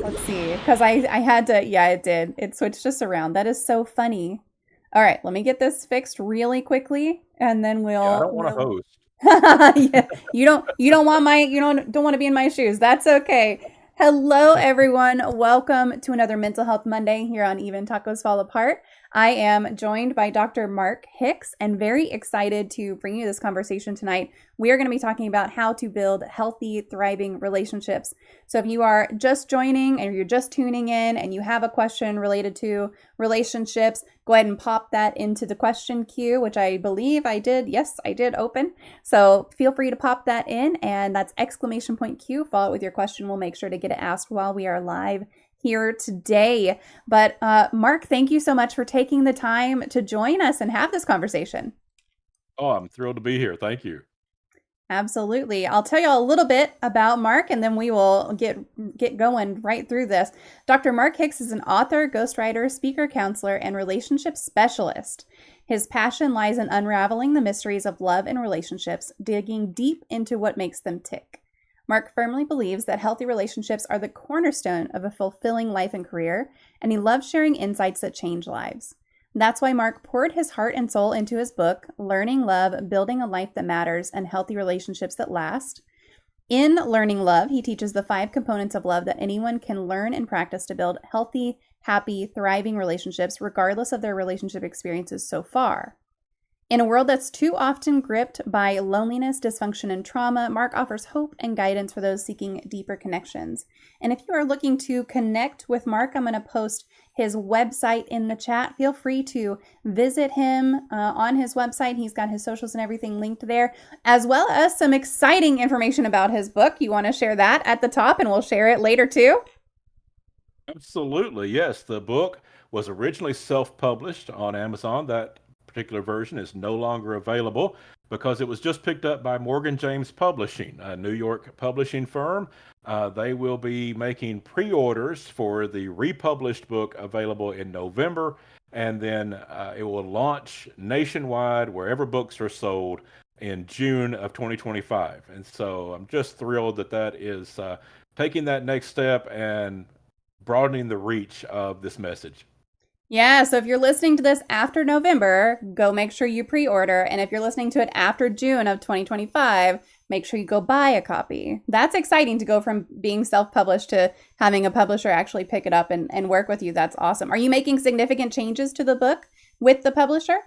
Let's see, because I had to, yeah, it did. It switched us around. That is so funny. All right, let me get this fixed really quickly, and then Yeah, I we'll don't want to we'll. host. Yeah, you don't want my you don't want to be in my shoes. That's okay. Hello, everyone. Welcome to another Mental Health Monday here on Even Tacos Fall Apart. I am joined by Dr. Mark Hicks and very excited to bring you this conversation tonight. We are going to be talking about how to build healthy, thriving relationships. So if you are just joining and you're just tuning in and you have a question related to relationships, go ahead and pop that into the question queue, which I believe I did. Yes, I did open. So feel free to pop that in, and that's exclamation point Q. Follow it with your question. We'll make sure to get it asked while we are live here today. But Mark, thank you so much for taking the time to join us and have this conversation. Oh, I'm thrilled to be here. Thank you. Absolutely. I'll tell you a little bit about Mark and then we will get going right through this. Dr. Mark Hicks is an author, ghostwriter, speaker, counselor, and relationship specialist. His passion lies in unraveling the mysteries of love and relationships, digging deep into what makes them tick. Mark firmly believes that healthy relationships are the cornerstone of a fulfilling life and career, and he loves sharing insights that change lives. That's why Mark poured his heart and soul into his book, Learning Love, Building a Life That Matters, and Healthy Relationships That Last. In Learning Love, he teaches the 5 components of love that anyone can learn and practice to build healthy, happy, thriving relationships, regardless of their relationship experiences so far. In a world that's too often gripped by loneliness, dysfunction, and trauma, Mark offers hope and guidance for those seeking deeper connections. And if you are looking to connect with Mark, I'm going to post his website in the chat. Feel free to visit him on his website. He's got his socials and everything linked there, as well as some exciting information about his book. You want to share that at the top, and we'll share it later too? Absolutely. Yes, the book was originally self-published on Amazon. That particular version is no longer available because it was just picked up by Morgan James Publishing, a New York publishing firm. They will be making pre-orders for the republished book available in November, and then it will launch nationwide wherever books are sold in June of 2025. And so I'm just thrilled that that is taking that next step and broadening the reach of this message. Yeah, so if you're listening to this after November, go make sure you pre order. And if you're listening to it after June of 2025, make sure you go buy a copy. That's exciting to go from being self published to having a publisher actually pick it up and work with you. That's awesome. Are you making significant changes to the book with the publisher?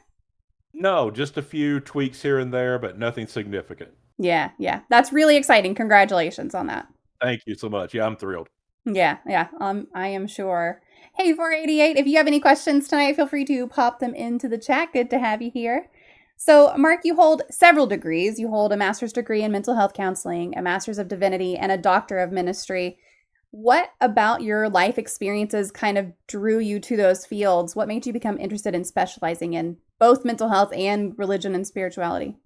No, just a few tweaks here and there, but nothing significant. Yeah, yeah. That's really exciting. Congratulations on that. Thank you so much. Yeah, I'm thrilled. Yeah, yeah. I am sure. Hey, 488, if you have any questions tonight, feel free to pop them into the chat. Good to have you here. So, Mark, you hold several degrees. You hold a master's degree in mental health counseling, a master's of divinity, and a doctor of ministry. What about your life experiences kind of drew you to those fields? What made you become interested in specializing in both mental health and religion and spirituality?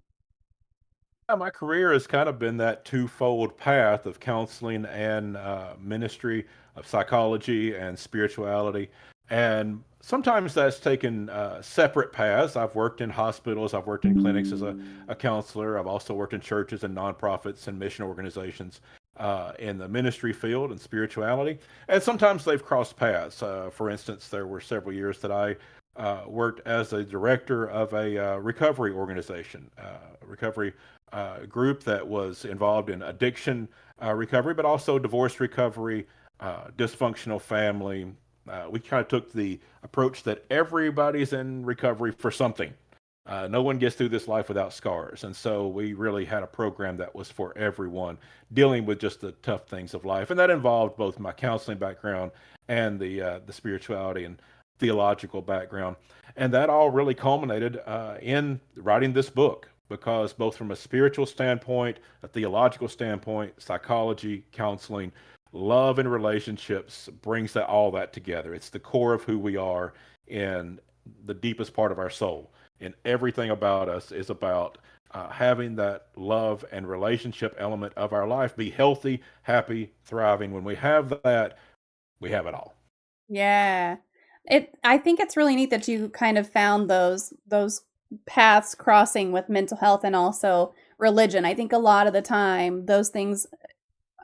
Yeah, my career has kind of been that twofold path of counseling and ministry, of psychology and spirituality. And sometimes that's taken separate paths. I've worked in hospitals, I've worked in clinics as a counselor, I've also worked in churches and nonprofits and mission organizations in the ministry field and spirituality. And sometimes they've crossed paths. For instance, there were several years that I worked as a director of a recovery organization, recovery group that was involved in addiction recovery, but also divorce recovery, dysfunctional family. We kind of took the approach that everybody's in recovery for something. No one gets through this life without scars. And so we really had a program that was for everyone, dealing with just the tough things of life. And that involved both my counseling background and the spirituality and theological background. And that all really culminated in writing this book, because both from a spiritual standpoint, a theological standpoint, psychology, counseling, love and relationships brings that all that together. It's the core of who we are in the deepest part of our soul. And everything about us is about having that love and relationship element of our life be healthy, happy, thriving. When we have that, we have it all. Yeah. I think it's really neat that you kind of found those paths crossing with mental health and also religion. I think a lot of the time those things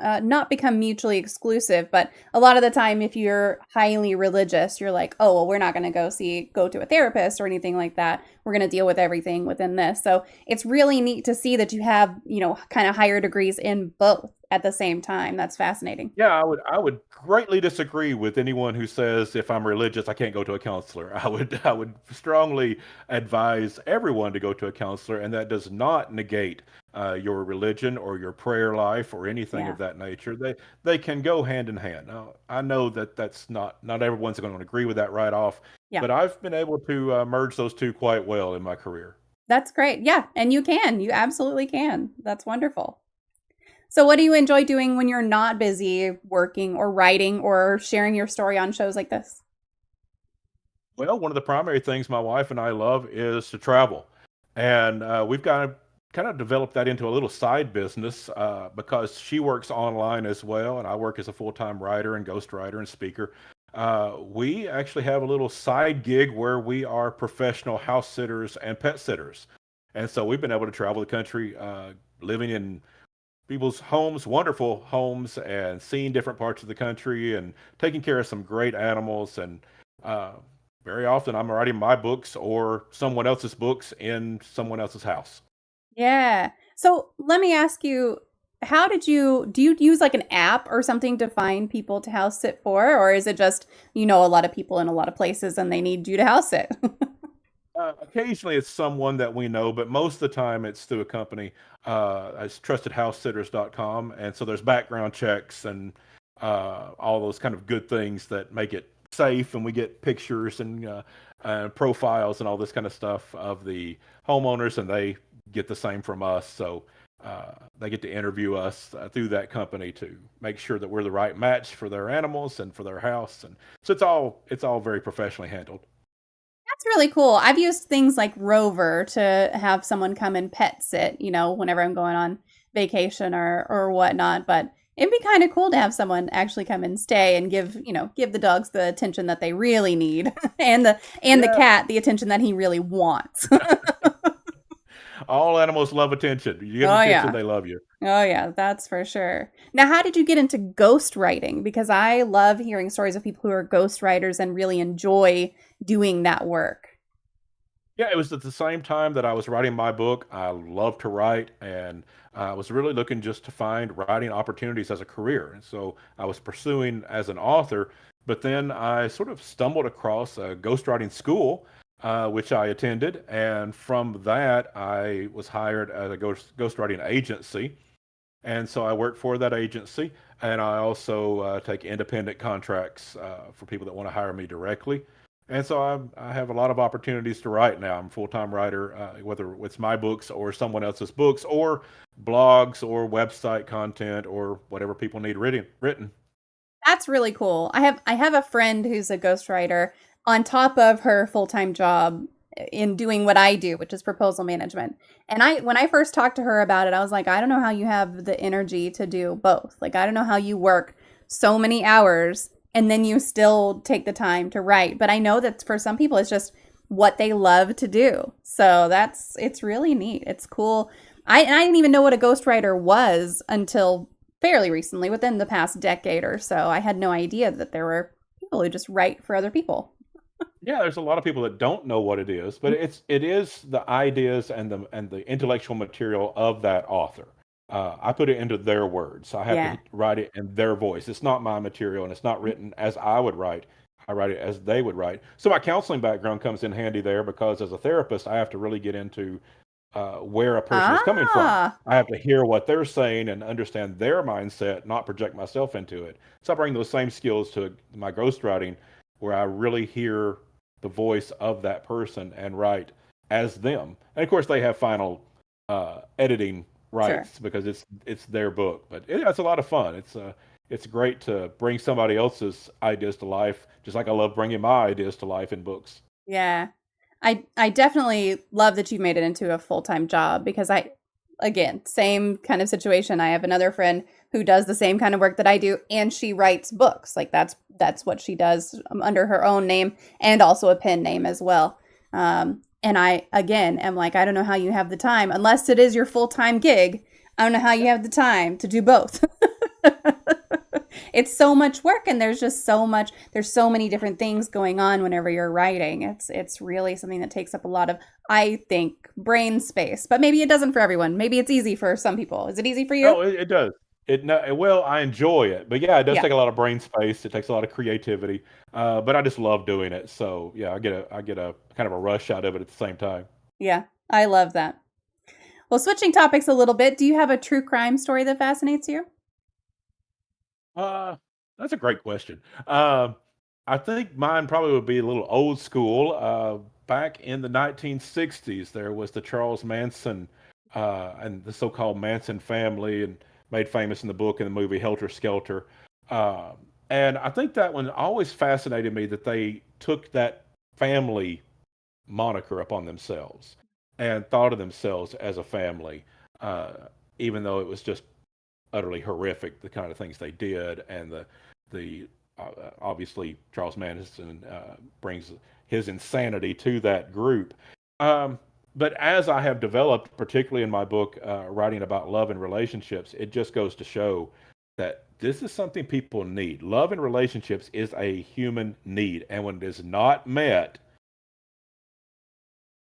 not become mutually exclusive, but a lot of the time, if you're highly religious, you're like, oh, well, we're not going to go to a therapist or anything like that. We're going to deal with everything within this. So it's really neat to see that you have, kind of higher degrees in both at the same time. That's fascinating. Yeah, I would greatly disagree with anyone who says if I'm religious I can't go to a counselor. I would strongly advise everyone to go to a counselor, and that does not negate your religion or your prayer life or anything Yeah. of that nature. They can go hand in hand. Now, I know that that's not everyone's going to agree with that right off, Yeah. but I've been able to merge those two quite well in my career. That's great. Yeah. And you can. You absolutely can. That's wonderful. So, what do you enjoy doing when you're not busy working or writing or sharing your story on shows like this? Well, one of the primary things my wife and I love is to travel, and we've got kind of developed that into a little side business because she works online as well, and I work as a full-time writer and ghostwriter and speaker. We actually have a little side gig where we are professional house sitters and pet sitters, and so we've been able to travel the country, living in people's homes, wonderful homes, and seeing different parts of the country and taking care of some great animals. And uh, very often I'm writing my books or someone else's books in someone else's house. Yeah. So, let me ask you, do you use like an app or something to find people to house sit for? Or is it just, a lot of people in a lot of places and they need you to house sit? Occasionally it's someone that we know, but most of the time it's through a company. It's trustedhousesitters.com. And so there's background checks and all those kind of good things that make it safe. And we get pictures and profiles and all this kind of stuff of the homeowners, and they get the same from us. So they get to interview us through that company to make sure that we're the right match for their animals and for their house. And so it's all very professionally handled. That's really cool. I've used things like Rover to have someone come and pet sit, whenever I'm going on vacation or whatnot. But it'd be kind of cool to have someone actually come and stay and give the dogs the attention that they really need and the Yeah. cat the attention that he really wants. All animals love attention. You give them Oh attention, yeah. they love you. Oh yeah, that's for sure. Now, how did you get into ghost writing? Because I love hearing stories of people who are ghost writers and really enjoy doing that work. Yeah, it was at the same time that I was writing my book. I love to write, and I was really looking just to find writing opportunities as a career. And so I was pursuing as an author, but then I sort of stumbled across a ghostwriting school, which I attended. And from that, I was hired at a ghostwriting agency. And so I work for that agency, and I also take independent contracts for people that want to hire me directly. And so I have a lot of opportunities to write now. I'm a full-time writer, whether it's my books or someone else's books, or blogs or website content or whatever people need written. That's really cool. I have a friend who's a ghostwriter on top of her full-time job in doing what I do, which is proposal management. And when I first talked to her about it, I was like, I don't know how you have the energy to do both. Like, I don't know how you work so many hours and then you still take the time to write. But I know that for some people it's just what they love to do. So it's really neat. It's cool. I didn't even know what a ghostwriter was until fairly recently, within the past decade or so. I had no idea that there were people who just write for other people. Yeah, there's a lot of people that don't know what it is, but it is the ideas and the intellectual material of that author. I put it into their words. I have Yeah. to write it in their voice. It's not my material, and it's not written as I would write. I write it as they would write. So my counseling background comes in handy there because as a therapist, I have to really get into where a person is coming from. Ah, I have to hear what they're saying and understand their mindset, not project myself into it. So I bring those same skills to my ghostwriting, where I really hear the voice of that person and write as them. And of course, they have final editing sure. rights because it's their book. But it's a lot of fun. It's great to bring somebody else's ideas to life, just like I love bringing my ideas to life in books. Yeah. I definitely love that you made it into a full-time job because again, same kind of situation. I have another friend who does the same kind of work that I do and she writes books. Like that's what she does under her own name and also a pen name as well. And I again am like, I don't know how you have the time unless it is your full-time gig. I don't know how you have the time to do both. It's so much work, and there's so many different things going on whenever you're writing. It's really something that takes up a lot of, I think, brain space. But maybe it doesn't for everyone. Maybe it's easy for some people. Is it easy for you? Oh, it does. It no, well, I enjoy it, but yeah, it does Yeah. take a lot of brain space. It takes a lot of creativity, but I just love doing it. So yeah, I get a kind of a rush out of it at the same time. Yeah. I love that. Well, switching topics a little bit, do you have a true crime story that fascinates you? Uh, that's a great question. I think mine probably would be a little old school. Back in the 1960s, there was the Charles Manson and the so-called Manson family, and made famous in the book and the movie Helter Skelter. Uh, and I think that one always fascinated me that they took that family moniker upon themselves and thought of themselves as a family, uh, even though it was just utterly horrific, the kind of things they did, and the obviously Charles Manson brings his insanity to that group. Um, but as I have developed, particularly in my book, writing about love and relationships, it just goes to show that this is something people need. Love and relationships is a human need, and when it is not met,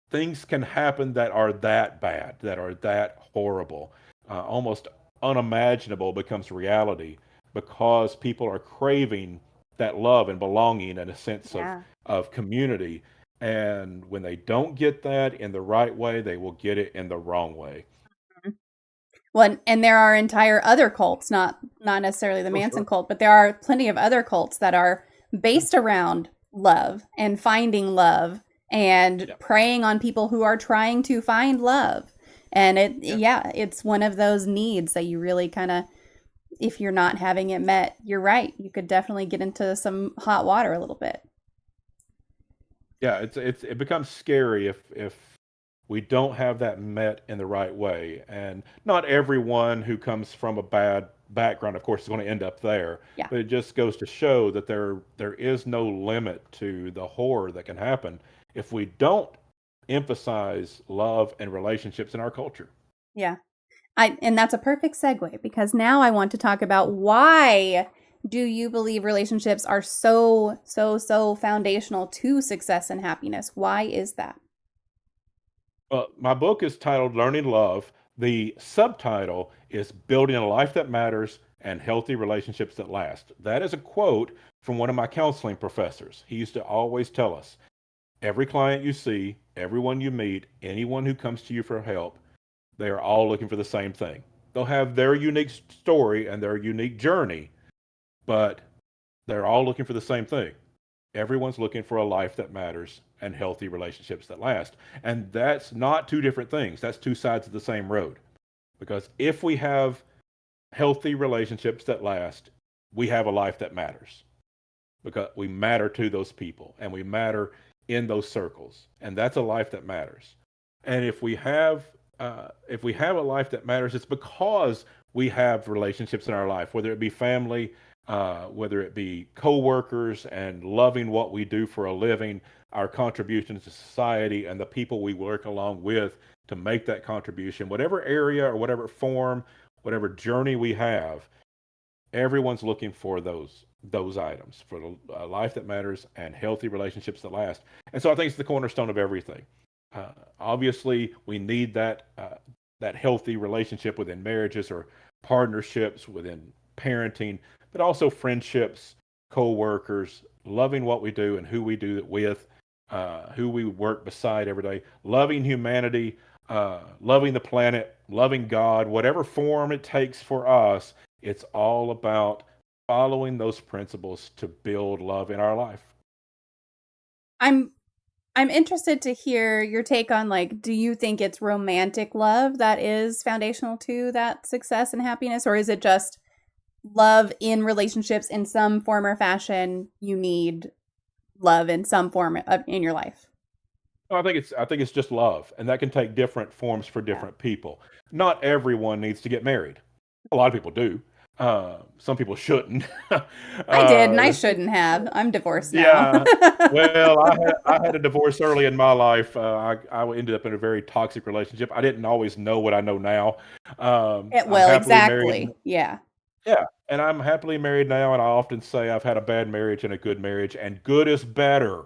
things can happen that are that bad, that are that horrible, almost unimaginable becomes reality because people are craving that love and belonging and a sense Yeah. of community. And when they don't get that in the right way, they will get it in the wrong way. Well, and there are entire other cults, not necessarily the Oh, Manson sure. cult, but there are plenty of other cults that are based around love and finding love and Yeah. preying on people who are trying to find love. And Yeah. yeah, it's one of those needs that you really kind of, if you're not having it met, you're right. You could definitely get into some hot water a little bit. Yeah, it becomes scary if we don't have that met in the right way. And not everyone who comes from a bad background, of course, is going to end up there. Yeah. But it just goes to show that there is no limit to the horror that can happen if we don't emphasize love and relationships in our culture. Yeah. And that's a perfect segue because now I want to talk about why do you believe relationships are so foundational to success and happiness? Why is that? My book is titled Learning Love. The subtitle is Building a Life That Matters and Healthy Relationships That Last. That is a quote from one of my counseling professors. He used to always tell us every client you see, everyone you meet, anyone who comes to you for help, they are all looking for the same thing. They'll have their unique story and their unique journey, but they're all looking for the same thing. Everyone's looking for a life that matters and healthy relationships that last. And that's not two different things. That's two sides of the same road. Because if we have healthy relationships that last, we have a life that matters because we matter to those people and we matter in those circles. And that's a life that matters. And if we have a life that matters, it's because we have relationships in our life, whether it be family, whether it be coworkers and loving what we do for a living, our contributions to society, and the people we work along with to make that contribution, whatever area or whatever form, whatever journey we have, everyone's looking for those items for a life that matters and healthy relationships that last. And so I think it's the cornerstone of everything. Obviously, we need that healthy relationship within marriages or partnerships within parenting, but also friendships, co-workers, loving what we do and who we do it with, who we work beside every day, loving humanity, loving the planet, loving God, whatever form it takes for us. It's all about following those principles to build love in our life. I'm I'm interested to hear your take on, like, do you think it's romantic love that is foundational to that success and happiness, or is it just love in relationships in some form or fashion? You need love in some form in your life. I think it's just love, and that can take different forms for Yeah. different people. Not everyone needs to get married. A lot of people do. Some people shouldn't. I did, and I There's shouldn't have. I'm divorced now. yeah. Well, I had a divorce early in my life. I ended up in a very toxic relationship. I didn't always know what I know now. I'm Well, happily married. exactly. Yeah. Yeah, and I'm happily married now, and I often say I've had a bad marriage and a good marriage, and good is better.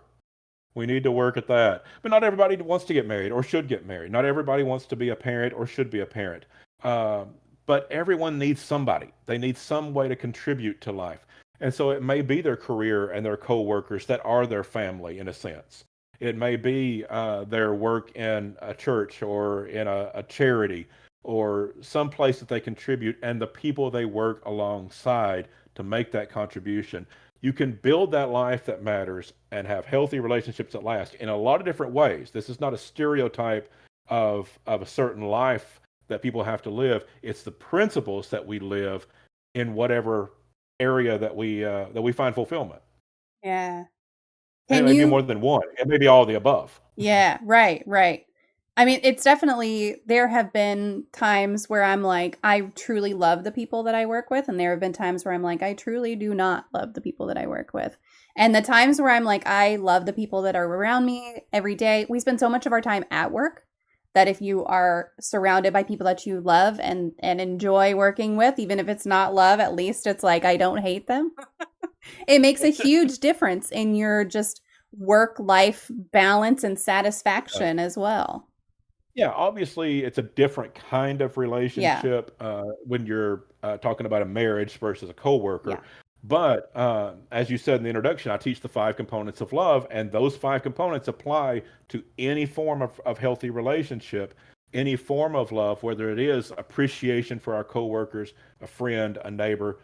We need to work at that. But not everybody wants to get married or should get married. Not everybody wants to be a parent or should be a parent. Um, but everyone needs somebody. They need some way to contribute to life. And so it may be their career and their coworkers that are their family in a sense. It may be their work in a church or in a charity or some place that they contribute and the people they work alongside to make that contribution. You can build that life that matters and have healthy relationships that last in a lot of different ways. This is not a stereotype of a certain life that people have to live. It's the principles that we live in whatever area that we find fulfillment. Yeah. And it Can may be you more than one. It may be all the above. Yeah, right, right. I mean, it's definitely there have been times where I'm like, I truly love the people that I work with, and there have been times where I'm like, I truly do not love the people that I work with. And the times where I'm like, I love the people that are around me every day. We spend so much of our time at work that if you are surrounded by people that you love and enjoy working with, even if it's not love, at least it's like I don't hate them. It makes a It's just, huge difference in your just work life balance and uh, satisfaction as well. yeah, obviously it's a different kind of Yeah. relationship when you're talking about a marriage versus a coworker. Yeah. But as you said in the introduction, I teach the 5 components of love, and those 5 components apply to any form of healthy relationship, any form of love, whether it is appreciation for our coworkers, a friend, a neighbor,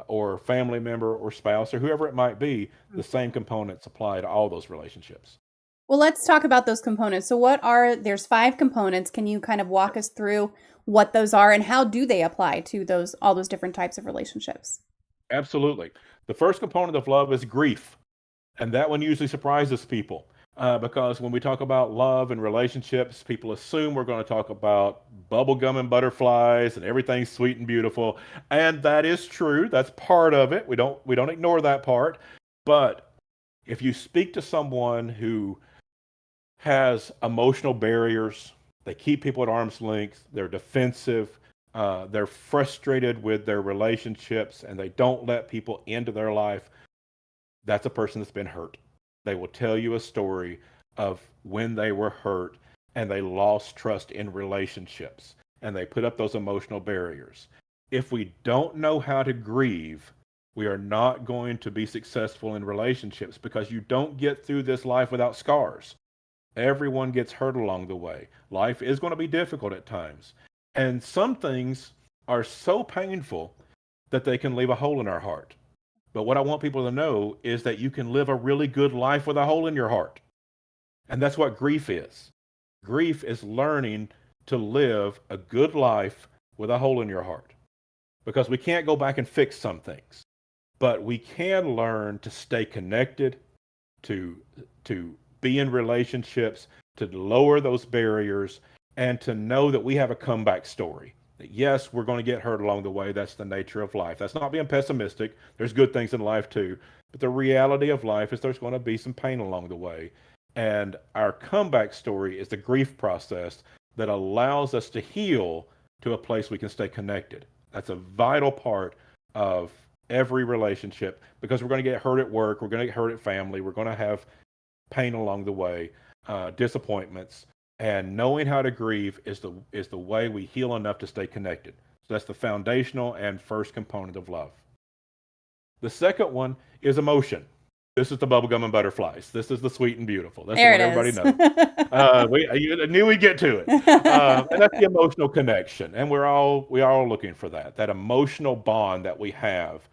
or family member or spouse, or whoever it might be. The same components apply to all those relationships. Well, let's talk about those components. So there's 5 components. Can you kind of walk us through what those are and how do they apply to those all those different types of relationships? Absolutely. The first component of love is grief. And that one usually surprises people because when we talk about love and relationships, people assume we're going to talk about bubblegum and butterflies and everything's sweet and beautiful. And that is true. That's part of it. We don't ignore that part. But if you speak to someone who has emotional barriers, they keep people at arm's length, they're defensive, they're frustrated with their relationships, and they don't let people into their life, that's a person that's been hurt. They will tell you a story of when they were hurt and they lost trust in relationships and they put up those emotional barriers. If we don't know how to grieve, we are not going to be successful in relationships because you don't get through this life without scars. Everyone gets hurt along the way. Life is going to be difficult at times. And some things are so painful that they can leave a hole in our heart. But what I want people to know is that you can live a really good life with a hole in your heart. And that's what grief is. Grief is learning to live a good life with a hole in your heart. Because we can't go back and fix some things, but we can learn to stay connected, to be in relationships, to lower those barriers, and to know that we have a comeback story. That yes, we're going to get hurt along the way. That's the nature of life. That's not being pessimistic. There's good things in life too. But the reality of life is there's going to be some pain along the way. And our comeback story is the grief process that allows us to heal to a place we can stay connected. That's a vital part of every relationship because we're going to get hurt at work, we're going to get hurt at family, we're going to have pain along the way, disappointments, and knowing how to grieve is the way we heal enough to stay connected. So that's the foundational and first component of love. The second one is emotion. This is the bubblegum and butterflies. This is the sweet and beautiful. That's the There one it everybody is. knows. I knew we'd get to it, and that's the emotional connection. And we are all looking for that emotional bond that we have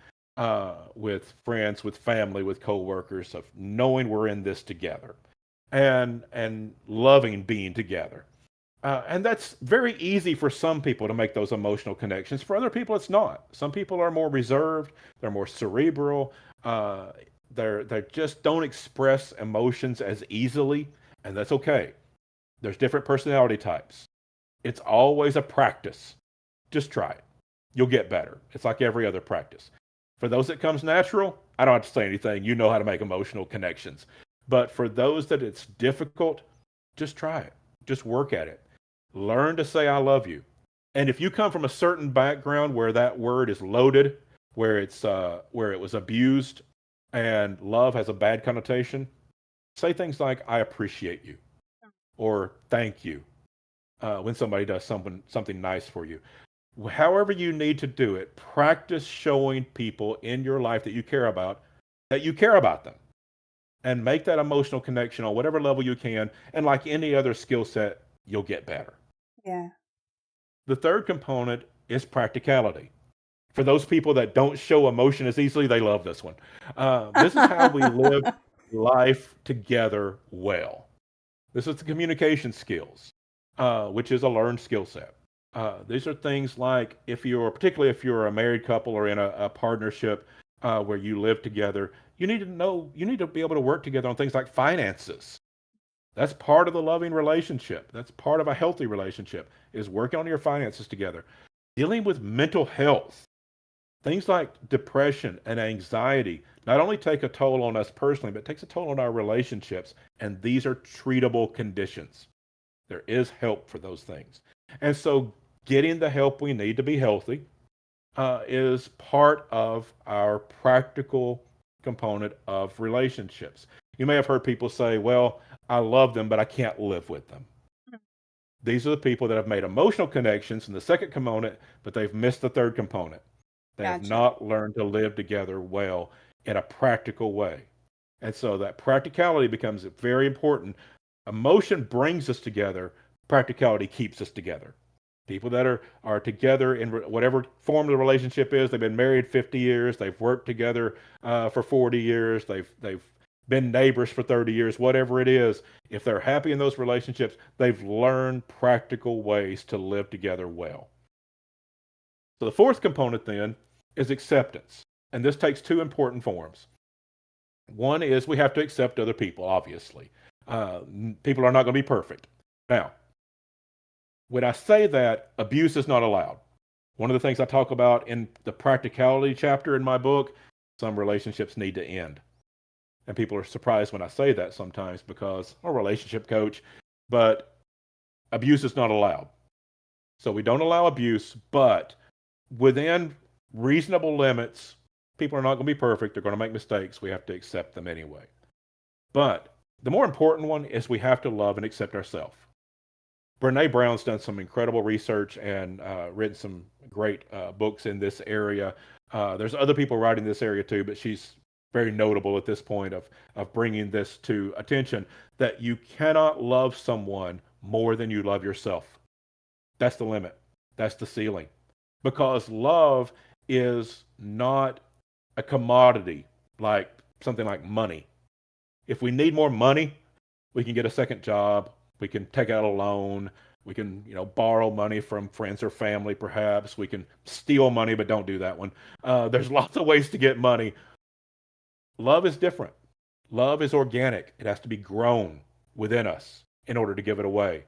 with friends, with family, with coworkers, of knowing we're in this together, and loving being together. And that's very easy for some people to make those emotional connections. For other people, it's not. Some people are more reserved. They're more cerebral. Uh, they just don't express emotions as easily, and that's okay. There's different personality types. It's always a practice. Just try it. You'll get better. It's like every other practice. For those that comes natural, I don't have to say anything. You know how to make emotional connections. But for those that it's difficult, just try it. Just work at it. Learn to say I love you. And if you come from a certain background where that word is loaded, where it was abused, and love has a bad connotation, say things like "I appreciate you" or "Thank you" when somebody does something nice for you. However you need to do it, practice showing people in your life that you care about them, and make that emotional connection on whatever level you can. And like any other skill set, you'll get better. Yeah. The third component is practicality. For those people that don't show emotion as easily, they love this one. This is how we live life together well. This is the communication skills, which is a learned skill set. These are things like particularly if you're a married couple or in a partnership where you live together, you need to be able to work together on things like finances. That's part of the loving relationship. That's part of a healthy relationship is working on your finances together. Dealing with mental health. Things like depression and anxiety not only take a toll on us personally, but takes a toll on our relationships. And these are treatable conditions. There is help for those things. And so getting the help we need to be healthy is part of our practical component of relationships. You may have heard people say, well, I love them, but I can't live with them. These are the people that have made emotional connections in the second component, but they've missed the third component. They have Gotcha. not learned to live together well in a practical way. And so that practicality becomes very important. Emotion brings us together, practicality keeps us together. People that are together in whatever form the relationship is, they've been married 50 years, they've worked together for 40 years, they've been neighbors for 30 years, whatever it is, if they're happy in those relationships, they've learned practical ways to live together well. So the fourth component then is acceptance. And this takes two important forms. One is we have to accept other people, obviously. People are not going to be perfect. Now, when I say that, abuse is not allowed. One of the things I talk about in the practicality chapter in my book, some relationships need to end. And people are surprised when I say that sometimes because I'm a relationship coach, but abuse is not allowed. So we don't allow abuse, but within reasonable limits, people are not going to be perfect. They're going to make mistakes. We have to accept them anyway. But the more important one is we have to love and accept ourselves. Brene Brown's done some incredible research and written some great books in this area. There's other people writing this area too, but she's very notable at this point of bringing this to attention that you cannot love someone more than you love yourself. That's the limit. That's the ceiling. Because love is not a commodity like something like money. If we need more money, we can get a second job. We can take out a loan. We can, borrow money from friends or family, perhaps. We can steal money, but don't do that one. There's lots of ways to get money. Love is different. Love is organic. It has to be grown within us in order to give it away.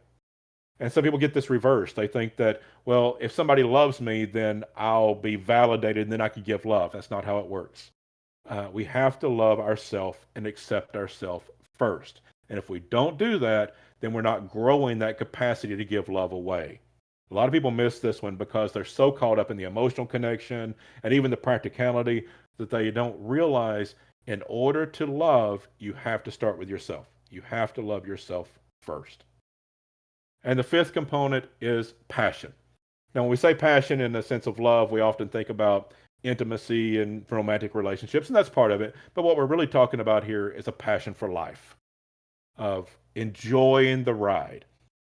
And some people get this reversed. They think that, well, if somebody loves me, then I'll be validated and then I can give love. That's not how it works. We have to love ourselves and accept ourselves first. And if we don't do that, then we're not growing that capacity to give love away. A lot of people miss this one because they're so caught up in the emotional connection and even the practicality that they don't realize in order to love, you have to start with yourself. You have to love yourself first. And the fifth component is passion. Now, when we say passion in the sense of love, we often think about intimacy and romantic relationships, and that's part of it. But what we're really talking about here is a passion for life, of enjoying the ride.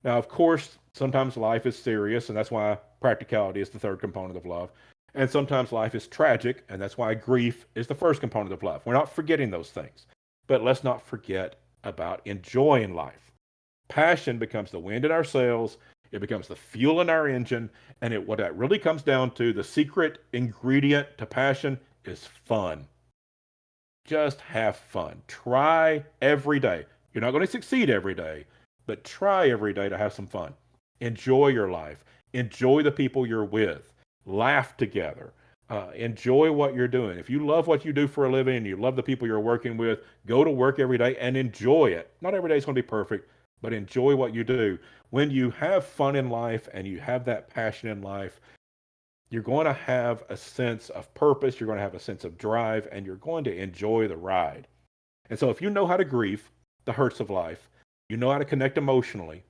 Now, of course, sometimes life is serious, and that's why practicality is the third component of love. And sometimes life is tragic, and that's why grief is the first component of love. We're not forgetting those things. But let's not forget about enjoying life. Passion becomes the wind in our sails. It becomes the fuel in our engine. And what that really comes down to, the secret ingredient to passion is fun. Just have fun. Try every day. You're not going to succeed every day, but try every day to have some fun. Enjoy your life. Enjoy the people you're with. Laugh together. Enjoy what you're doing. If you love what you do for a living and you love the people you're working with, go to work every day and enjoy it. Not every day is going to be perfect, but enjoy what you do. When you have fun in life and you have that passion in life, you're going to have a sense of purpose, you're going to have a sense of drive, and you're going to enjoy the ride. And so if you know how to grieve the hurts of life, you know how to connect emotionally,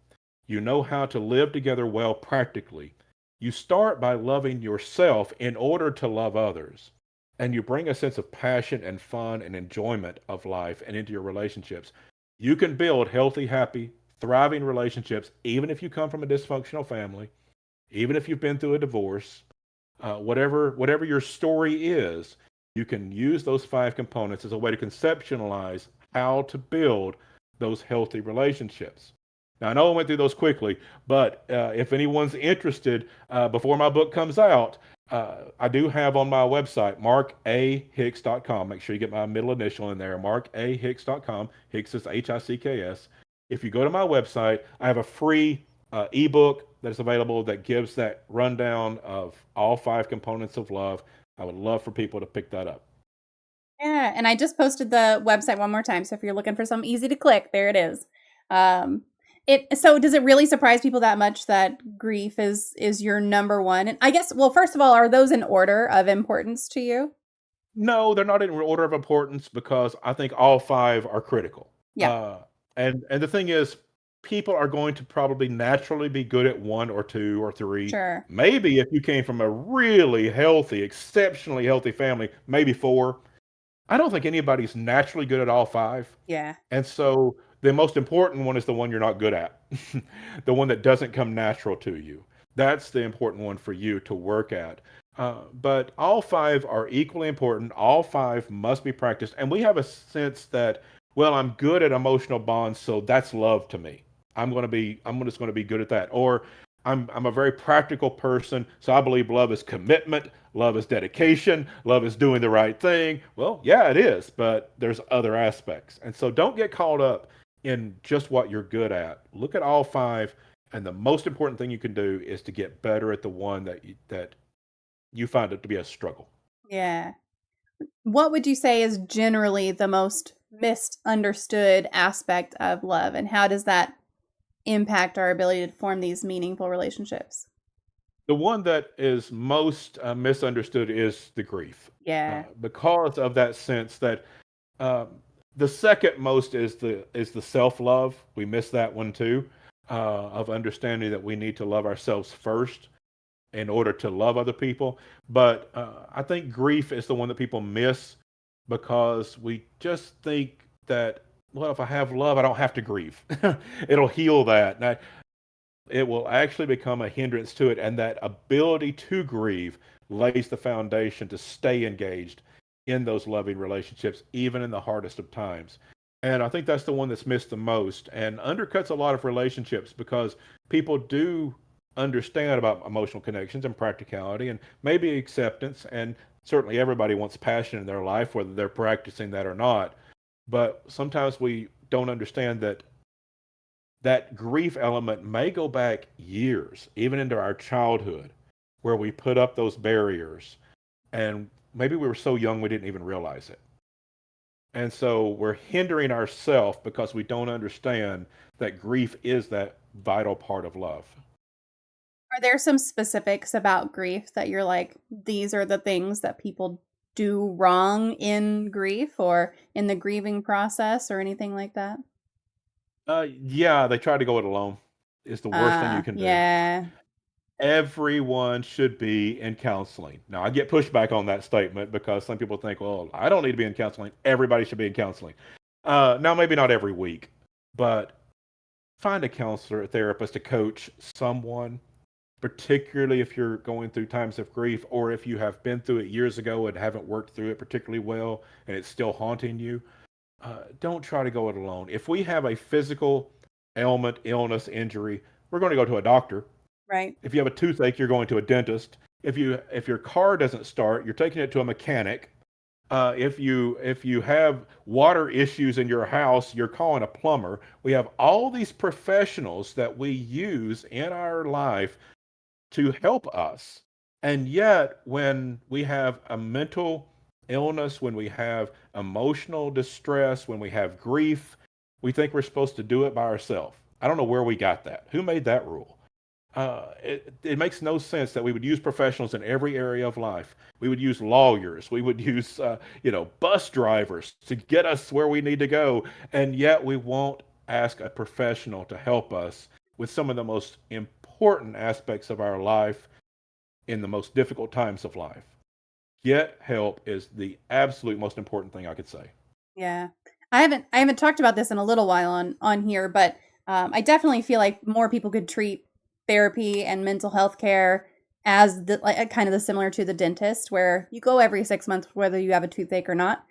you know how to live together well practically, you start by loving yourself in order to love others. And you bring a sense of passion and fun and enjoyment of life and into your relationships. You can build healthy, happy, thriving relationships, even if you come from a dysfunctional family, even if you've been through a divorce, whatever your story is, you can use those five components as a way to conceptualize how to build those healthy relationships. Now, I know I went through those quickly, but if anyone's interested, before my book comes out, I do have on my website, markahicks.com. Make sure you get my middle initial in there, markahicks.com. Hicks is Hicks. If you go to my website, I have a free ebook that's available that gives that rundown of all five components of love. I would love for people to pick that up. Yeah, and I just posted the website one more time. So if you're looking for something easy to click, there it is. So does it really surprise people that much that grief is your number one? And I guess, well, first of all, are those in order of importance to you? No, they're not in order of importance because I think all five are critical. Yeah, Uh, and the thing is, people are going to probably naturally be good at one or two or three. sure. Maybe if you came from a really healthy, exceptionally healthy family, maybe four. I don't think anybody's naturally good at all five. Yeah. And so the most important one is the one you're not good at, the one that doesn't come natural to you. That's the important one for you to work at. But all five are equally important. All five must be practiced. And we have a sense that, well, I'm good at emotional bonds, so that's love to me. I'm just going to be good at that. Or I'm a very practical person, so I believe love is commitment, love is dedication, love is doing the right thing. Well, yeah, it is, but there's other aspects. And so don't get caught up in just what you're good at. Look at all five, and the most important thing you can do is to get better at the one that you find it to be a struggle. Yeah. What would you say is generally the most misunderstood aspect of love, and how does that impact our ability to form these meaningful relationships? The one that is most misunderstood is the grief, Yeah, because of that sense that um, the second most is the self love. We miss that one too, of understanding that we need to love ourselves first in order to love other people. But I think grief is the one that people miss because we just think that, well, if I have love, I don't have to grieve. It'll heal that. Now, it will actually become a hindrance to it. And that ability to grieve lays the foundation to stay engaged in those loving relationships, even in the hardest of times. And I think that's the one that's missed the most and undercuts a lot of relationships because people do understand about emotional connections and practicality and maybe acceptance. And certainly everybody wants passion in their life, whether they're practicing that or not. But sometimes we don't understand that that grief element may go back years, even into our childhood, where we put up those barriers and maybe we were so young we didn't even realize it. And so we're hindering ourselves because we don't understand that grief is that vital part of love. are there some specifics about grief that you're like, these are the things that people do wrong in grief or in the grieving process or anything like that? Yeah, they try to go it alone. Is the worst thing you can do. Yeah. Everyone should be in counseling. Now, I get pushback on that statement because some people think, well, I don't need to be in counseling. Everybody should be in counseling. Now, maybe not every week, but find a counselor, a therapist, a coach, someone, particularly if you're going through times of grief or if you have been through it years ago and haven't worked through it particularly well and it's still haunting you. Don't try to go it alone. If we have a physical ailment, illness, injury, we're going to go to a doctor. Right. If you have a toothache, you're going to a dentist. If your car doesn't start, you're taking it to a mechanic. If you have water issues in your house, you're calling a plumber. We have all these professionals that we use in our life to help us. And yet, when we have a mental illness, when we have emotional distress, when we have grief, we think we're supposed to do it by ourselves. I don't know where we got that. Who made that rule? It makes no sense that we would use professionals in every area of life. We would use lawyers. We would use, bus drivers to get us where we need to go. And yet we won't ask a professional to help us with some of the most important aspects of our life in the most difficult times of life. Get help is the absolute most important thing I could say. Yeah. I haven't talked about this in a little while on here, but I definitely feel like more people could treat therapy and mental health care as the like kind of the similar to the dentist, where you go every 6 months whether you have a toothache or not.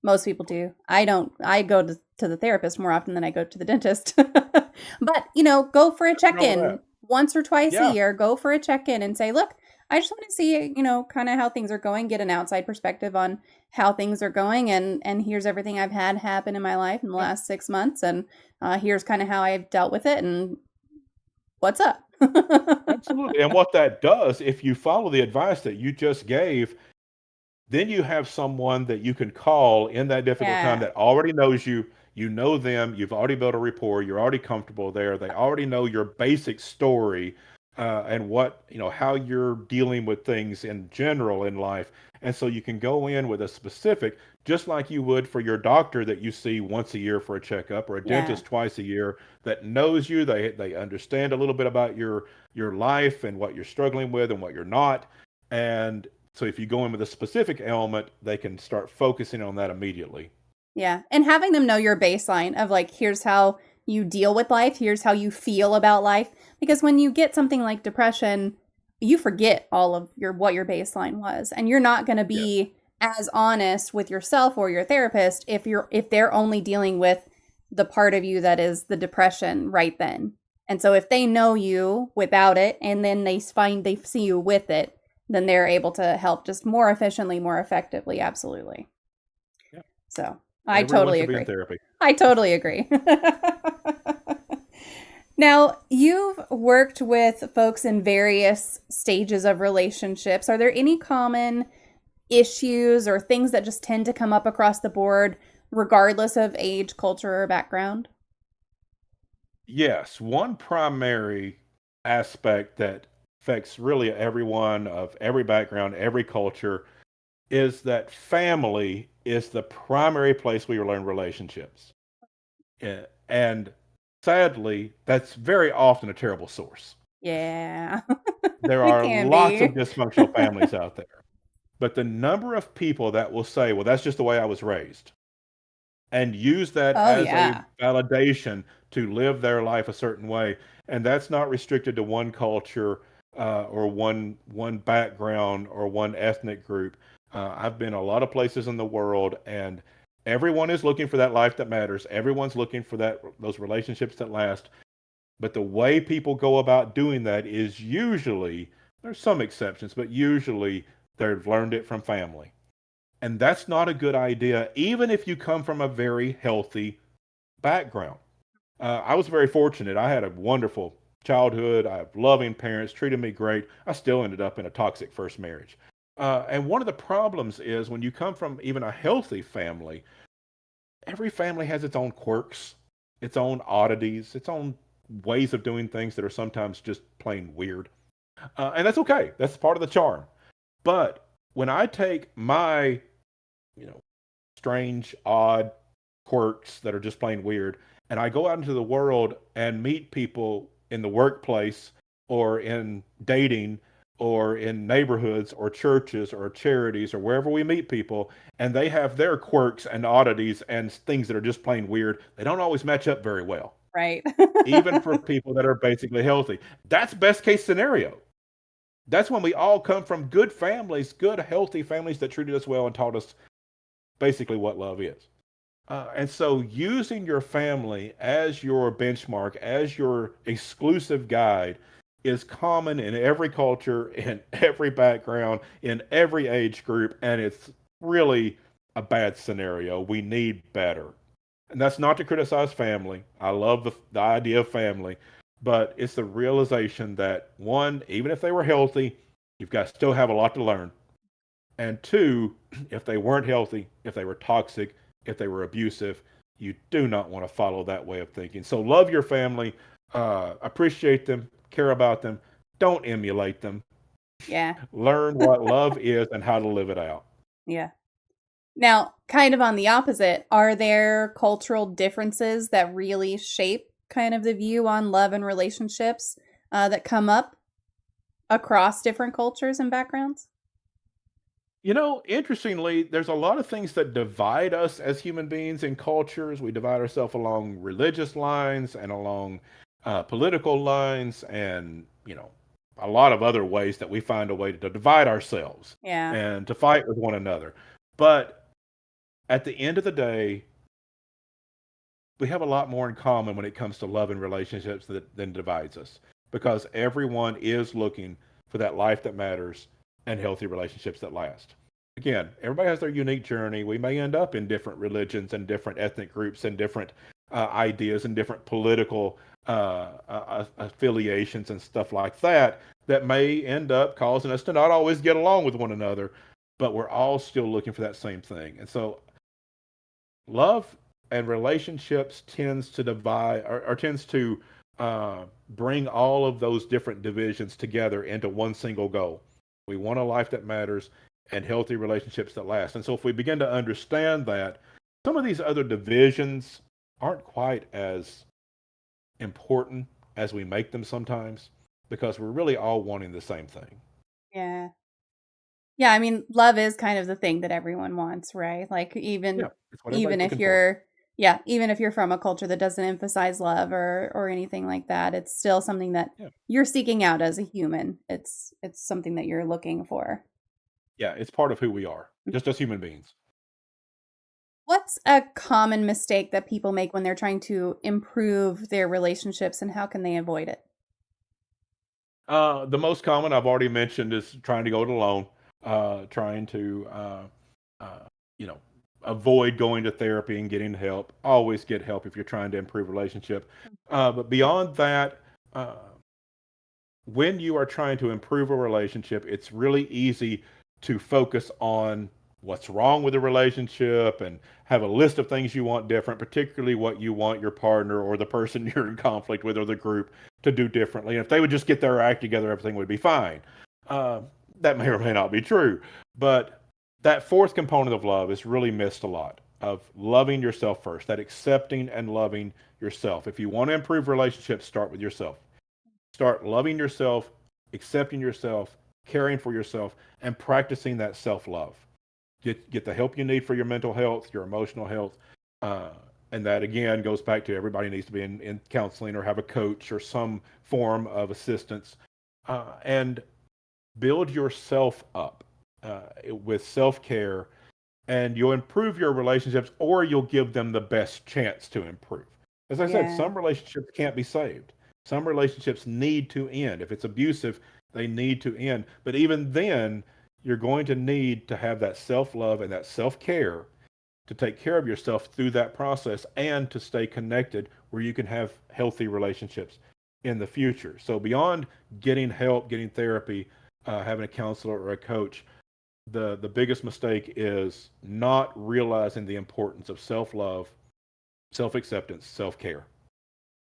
Most people do. I don't. I go to the therapist more often than I go to the dentist. But, go for a Nothing wrong with check-in that. once or twice a Yeah, year. Go for a check-in and say, "Look, I just want to see, kind of how things are going, get an outside perspective on how things are going, and here's everything I've had happen in my life in the yeah, last 6 months, and here's kind of how I've dealt with it, and what's up." absolutely. And what that does, if you follow the advice that you just gave, then you have someone that you can call in that difficult time Yeah, that already knows you. You know them. You've already built a rapport. You're already comfortable there. They already know your basic story, and what, how you're dealing with things in general in life. And so you can go in with a specific, just like you would for your doctor that you see once a year for a checkup, or a yeah, dentist twice a year that knows you. They understand a little bit about your life and what you're struggling with and what you're not. And so if you go in with a specific ailment, they can start focusing on that immediately. yeah, and having them know your baseline of, like, here's how you deal with life, here's how you feel about life, because when you get something like depression, you forget all of your baseline was, and you're not going to Yes. be as honest with yourself or your therapist if they're only dealing with the part of you that is the depression right then. And so if they know you without it and then they see you with it, then they're able to help just more efficiently, more effectively. Absolutely. Yeah. So I Everyone totally should be in agree. therapy. I totally agree. Now, you've worked with folks in various stages of relationships. Are there any common issues or things that just tend to come up across the board, regardless of age, culture, or background? Yes, one primary aspect that affects really everyone of every background, every culture, is that family is the primary place we learn relationships. And sadly, that's very often a terrible source. Yeah, There it are can lots of be. dysfunctional families out there. But the number of people that will say, well, that's just the way I was raised, and use that Oh, as a yeah. validation to live their life a certain way. And that's not restricted to one culture, or one background or one ethnic group. I've been a lot of places in the world, and everyone is looking for that life that matters. Everyone's looking for those relationships that last. But the way people go about doing that is usually, there's some exceptions, but usually they've learned it from family. And that's not a good idea, even if you come from a very healthy background. I was very fortunate. I had a wonderful childhood. I have loving parents, treated me great. I still ended up in a toxic first marriage. And one of the problems is when you come from even a healthy family, every family has its own quirks, its own oddities, its own ways of doing things that are sometimes just plain weird. And that's okay. That's part of the charm. But when I take my, you know, strange, odd quirks that are just plain weird, and I go out into the world and meet people in the workplace or in dating or in neighborhoods or churches or charities or wherever we meet people, and they have their quirks and oddities and things that are just plain weird. They don't always match up very well, Right. even for people that are basically healthy. That's best case scenario. That's when we all come from good families, good, healthy families that treated us well and taught us basically what love is. And so, using your family as your benchmark, as your exclusive guide, is common in every culture, in every background, in every age group, and it's really a bad scenario. We need better. And that's not to criticize family. I love the idea of family, but it's the realization that one, even if they were healthy, you've got to still have a lot to learn. And two, if they weren't healthy, if they were toxic, if they were abusive, You do not want to follow that way of thinking. So love your family, appreciate them, care about them. Don't emulate them. Yeah. Learn what love is and how to live it out. Yeah. Now, kind of on the opposite, are there cultural differences that really shape kind of the view on love and relationships that come up across different cultures and backgrounds? Interestingly, there's a lot of things that divide us as human beings and cultures. We divide ourselves along religious lines and along political lines, and a lot of other ways that we find a way to divide ourselves Yeah. and to fight with one another. But at the end of the day, we have a lot more in common when it comes to love and relationships than divides us, because everyone is looking for that life that matters and healthy relationships that last. Again, everybody has their unique journey. We may end up in different religions and different ethnic groups and different ideas and different political affiliations and stuff like that that may end up causing us to not always get along with one another, but we're all still looking for that same thing. And so love and relationships tends to divide, or tends to bring all of those different divisions together into one single goal. We want a life that matters and healthy relationships that last. And so if we begin to understand that, some of these other divisions aren't quite as important as we make them sometimes, because we're really all wanting the same thing. Yeah. Yeah, I mean, love is kind of the thing that everyone wants, right? Like Yeah, even it's what everybody's even if looking for. you're yeah, even if you're from a culture that doesn't emphasize love or anything like that, it's still something that Yeah. you're seeking out as a human. It's something that you're looking for. Yeah, it's part of who we are, just as human beings. What's a common mistake that people make when they're trying to improve their relationships and how can they avoid it? The most common I've already mentioned is trying to go it alone, trying to, uh, you know, avoid going to therapy and getting help. Always get help if you're trying to improve relationship. But beyond that, uh, when you are trying to improve a relationship, it's really easy to focus on what's wrong with the relationship and have a list of things you want different, particularly what you want your partner or the person you're in conflict with or the group to do differently. And if they would just get their act together, everything would be fine. Uh, that may or may not be true. But that fourth component of love is really missed a lot, of loving yourself first, that accepting and loving yourself. If you want to improve relationships, start with yourself. Start loving yourself, accepting yourself, caring for yourself, and practicing that self love. Get the help you need for your mental health, your emotional health. Uh, and that again goes back to everybody needs to be in counseling or have a coach or some form of assistance. And build yourself up with self care, and you'll improve your relationships, or you'll give them the best chance to improve. As I said, Yeah. some relationships can't be saved. Some relationships need to end. If it's abusive, they need to end. But even then, you're going to need to have that self love and that self care to take care of yourself through that process and to stay connected where you can have healthy relationships in the future. So, beyond getting help, getting therapy, having a counselor or a coach, the biggest mistake is not realizing the importance of self love, self acceptance, self care.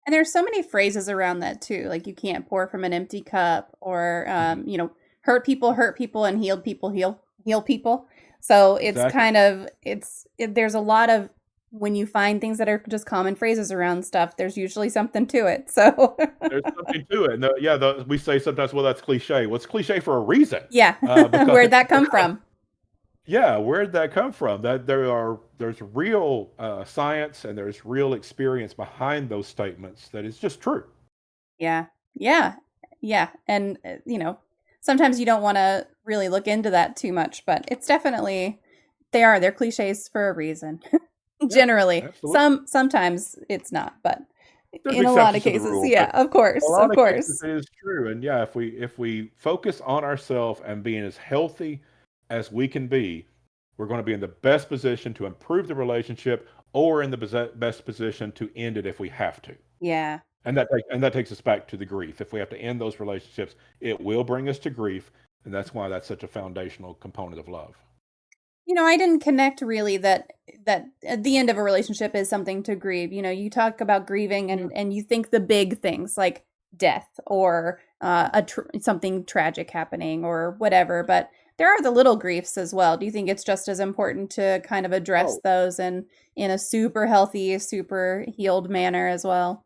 And there's so many phrases around that too. Like you can't pour from an empty cup or Mm-hmm. hurt people and heal people. So it's Exactly. kind of there's a lot of when you find things that are just common phrases around stuff, there's usually something to it. So There's something to it. And yeah, we say sometimes, well, that's cliche. Well, it's cliche for a reason. yeah. Because Where'd that come from? yeah, where did that come from? There's real science and there's real experience behind those statements that is just true. Yeah. Yeah. Yeah. And sometimes you don't want to really look into that too much, but it's definitely they're cliches for a reason. Yeah, Generally. absolutely. Sometimes it's not, but There's in a lot of exceptions to the cases, rule, yeah, but of a course. lot Of of cases course. it is true. And yeah, if we focus on ourselves and being as healthy as we can be, we're going to be in the best position to improve the relationship, or in the best position to end it if we have to. Yeah. And that takes us back to the grief. If we have to end those relationships, it will bring us to grief, and that's why that's such a foundational component of love. I didn't connect really that at the end of a relationship is something to grieve. You talk about grieving Yeah. and you think the big things like death or something tragic happening or whatever, but there are the little griefs as well. Do you think it's just as important to kind of address Oh, those in a super healthy, super healed manner as well?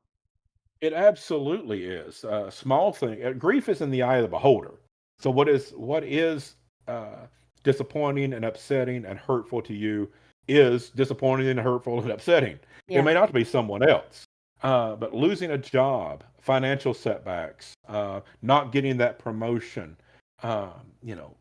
it absolutely is. Small thing. Grief is in the eye of the beholder. So what is uh, disappointing and upsetting and hurtful to you is disappointing and hurtful and upsetting. It Yeah. may not be someone else, but losing a job, financial setbacks, not getting that promotion, um, you know,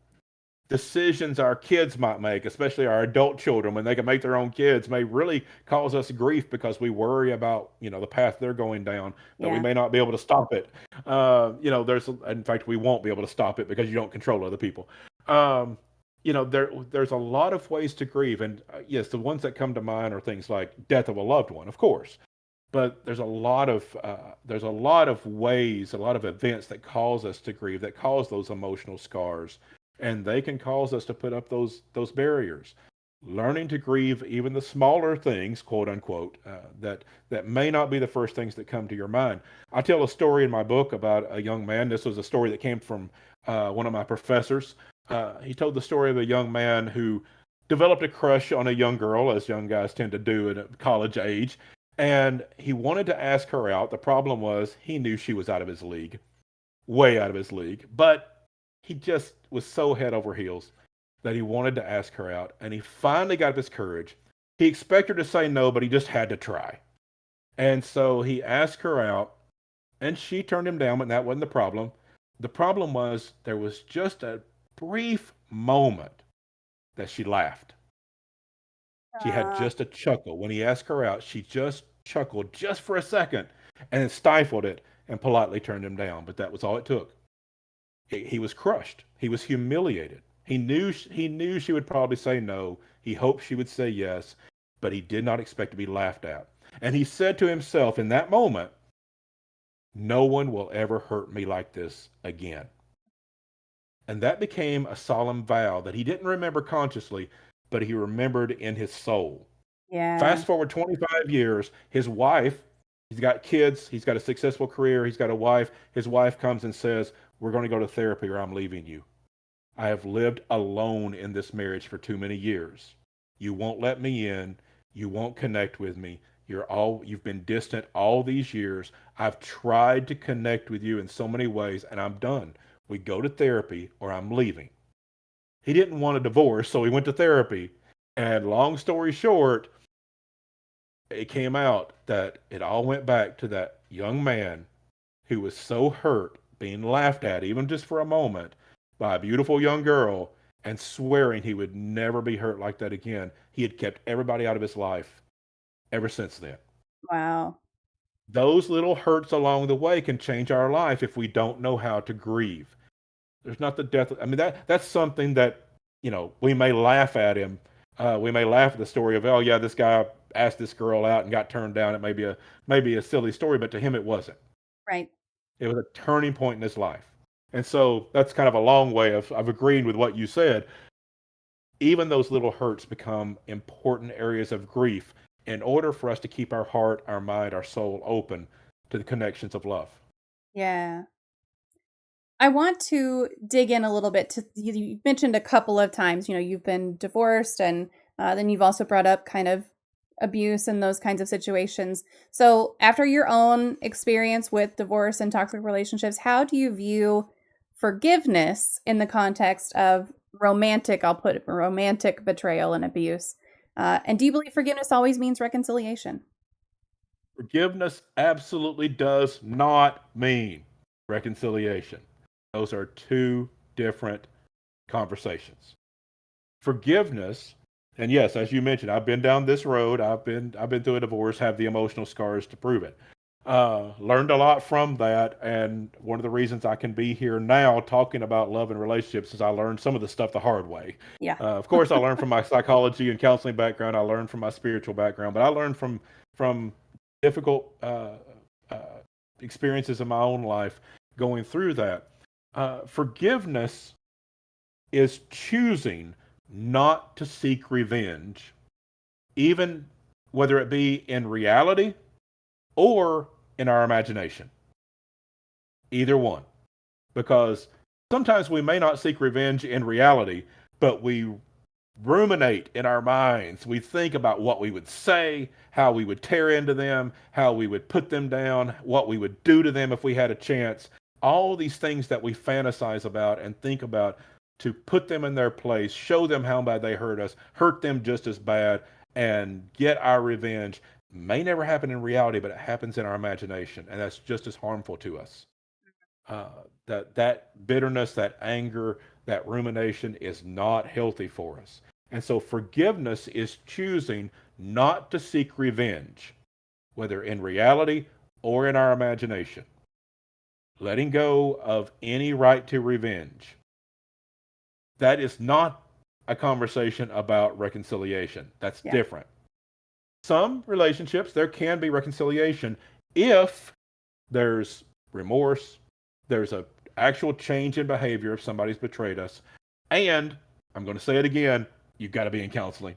decisions our kids might make, especially our adult children, when they can make their own kids, may really cause us grief because we worry about the path they're going down, that we Yeah. may not be able to stop it. There's in fact we won't be able to stop it because you don't control other people. Um, there's a lot of ways to grieve, and yes, the ones that come to mind are things like death of a loved one, of course. But there's a lot of ways, a lot of events that cause us to grieve, that cause those emotional scars, and they can cause us to put up those barriers. Learning to grieve even the smaller things, quote unquote, that may not be the first things that come to your mind. I tell a story in my book about a young man. This was a story that came from one of my professors. He told the story of a young man who developed a crush on a young girl, as young guys tend to do at a college age, and he wanted to ask her out. The problem was he knew she was out of his league, way out of his league. But he just was so head over heels that he wanted to ask her out. And he finally got up his courage. He expected her to say no, but he just had to try. And so he asked her out, and she turned him down, but that wasn't the problem. The problem was there was just a brief moment that she laughed. She had Uh, just a chuckle. When he asked her out, she just chuckled just for a second and then stifled it and politely turned him down. But that was all it took. He was crushed. He was humiliated. He knew she would probably say no. He hoped she would say yes, but he did not expect to be laughed at. And he said to himself in that moment, "No one will ever hurt me like this again." And that became a solemn vow that he didn't remember consciously, but he remembered in his soul. yeah. Fast forward 25 years, his wife, he's got kids, he's got a successful career, he's got a wife. His wife comes and says, "We're going to go to therapy or I'm leaving you. I have lived alone in this marriage for too many years. You won't let me in. You won't connect with me. You've been distant all these years. I've tried to connect with you in so many ways and I'm done. We go to therapy or I'm leaving." He didn't want a divorce, so he went to therapy. And long story short, it came out that it all went back to that young man who was so hurt being laughed at, even just for a moment, by a beautiful young girl and swearing he would never be hurt like that again. He had kept everybody out of his life ever since then. Wow. Those little hurts along the way can change our life if we don't know how to grieve. There's not the death. I mean, that's something that we may laugh at him. We may laugh at the story of, oh yeah, this guy asked this girl out and got turned down. It may be a silly story, but to him it wasn't. Right. It was a turning point in his life. And so that's kind of a long way of agreeing with what you said. Even those little hurts become important areas of grief in order for us to keep our heart, our mind, our soul open to the connections of love. Yeah. I want to dig in a little bit to you mentioned a couple of times, you've been divorced and then you've also brought up kind of abuse and those kinds of situations. So, after your own experience with divorce and toxic relationships, how do you view forgiveness in the context of I'll put it, romantic betrayal and abuse? And do you believe forgiveness always means reconciliation? Forgiveness absolutely does not mean reconciliation. Those are two different conversations. Forgiveness, and yes, as you mentioned, I've been down this road. I've been through a divorce, have the emotional scars to prove it. Learned a lot from that, and one of the reasons I can be here now talking about love and relationships is I learned some of the stuff the hard way. Yeah. Of course, I learned from my psychology and counseling background. I learned from my spiritual background, but I learned from difficult uh, experiences in my own life going through that. Forgiveness is choosing not to seek revenge, even whether it be in reality or in our imagination. Either one. Because sometimes we may not seek revenge in reality, but we ruminate in our minds. We think about what we would say, how we would tear into them, how we would put them down, what we would do to them if we had a chance. All these things that we fantasize about and think about to put them in their place, show them how bad they hurt us, hurt them just as bad, and get our revenge may never happen in reality, but it happens in our imagination, and that's just as harmful to us. Uh, that bitterness, that anger, that rumination is not healthy for us. And so forgiveness is choosing not to seek revenge, whether in reality or in our imagination. Letting go of any right to revenge. That is not a conversation about reconciliation. That's Yeah. different. Some relationships, there can be reconciliation if there's remorse, there's a actual change in behavior if somebody's betrayed us, and I'm going to say it again, you've got to be in counseling.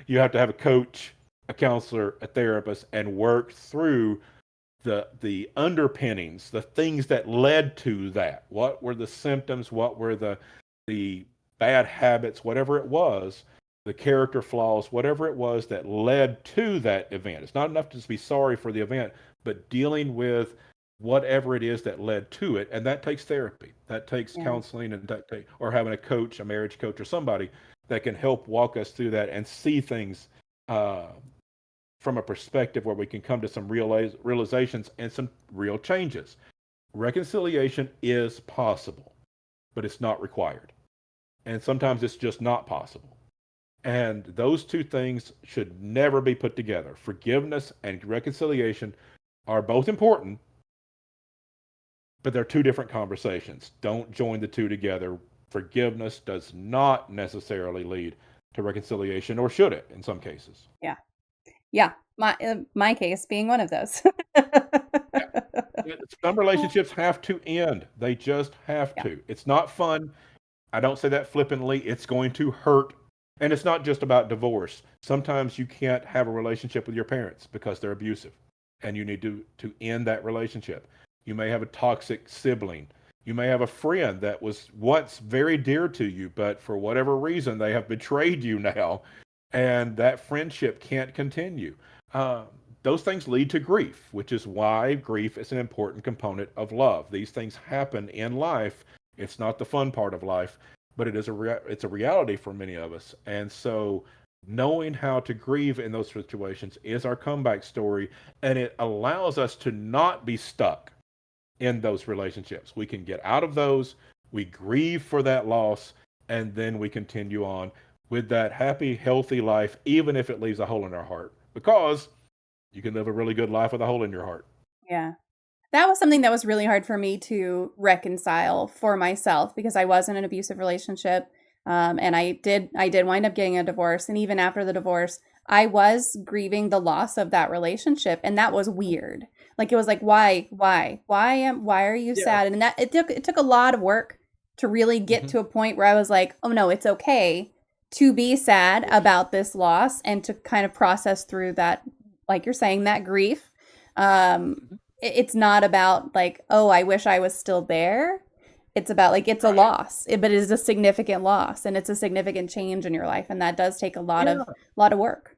You have to have a coach, a counselor, a therapist, and work through the underpinnings, the things that led to that. What were the symptoms? What were the bad habits? Whatever it was, the character flaws, whatever it was that led to that event. It's not enough to just be sorry for the event, but dealing with whatever it is that led to it, and that takes therapy. That takes Yeah. counseling, and or having a coach, a marriage coach, or somebody that can help walk us through that and see things uh, from a perspective where we can come to some realizations and some real changes. Reconciliation is possible, but it's not required, and sometimes it's just not possible. And those two things should never be put together. Forgiveness and reconciliation are both important, but they're two different conversations. Don't join the two together. Forgiveness does not necessarily lead to reconciliation, or should it in some cases? Yeah. Yeah. My case being one of those. Yeah. Some relationships have to end. They just have Yeah. to. It's not fun. I don't say that flippantly. It's going to hurt. And it's not just about divorce. Sometimes you can't have a relationship with your parents because they're abusive, and you need to end that relationship. You may have a toxic sibling. You may have a friend that was once very dear to you, but for whatever reason, they have betrayed you now, and that friendship can't continue. Uh, those things lead to grief, which is why grief is an important component of love. These things happen in life. It's not the fun part of life, but it is it's a reality for many of us. And so knowing how to grieve in those situations is our comeback story, and it allows us to not be stuck in those relationships. We can get out of those, we grieve for that loss, and then we continue on with that happy, healthy life, even if it leaves a hole in our heart. Because you can live a really good life with a hole in your heart. Yeah. That was something that was really hard for me to reconcile for myself because I was in an abusive relationship. And I did wind up getting a divorce. And even after the divorce, I was grieving the loss of that relationship. And that was weird. Like, it was like, why are you Yeah. sad? And that it took a lot of work to really get Mm-hmm. to a point where I was like, oh no, it's okay to be sad about this loss and to kind of process through that, like you're saying, that grief. Um, Mm-hmm. it's not about like, oh, I wish I was still there. It's about like it's a Right. loss, but it is a significant loss and it's a significant change in your life, and that does take a Yeah. lot of work.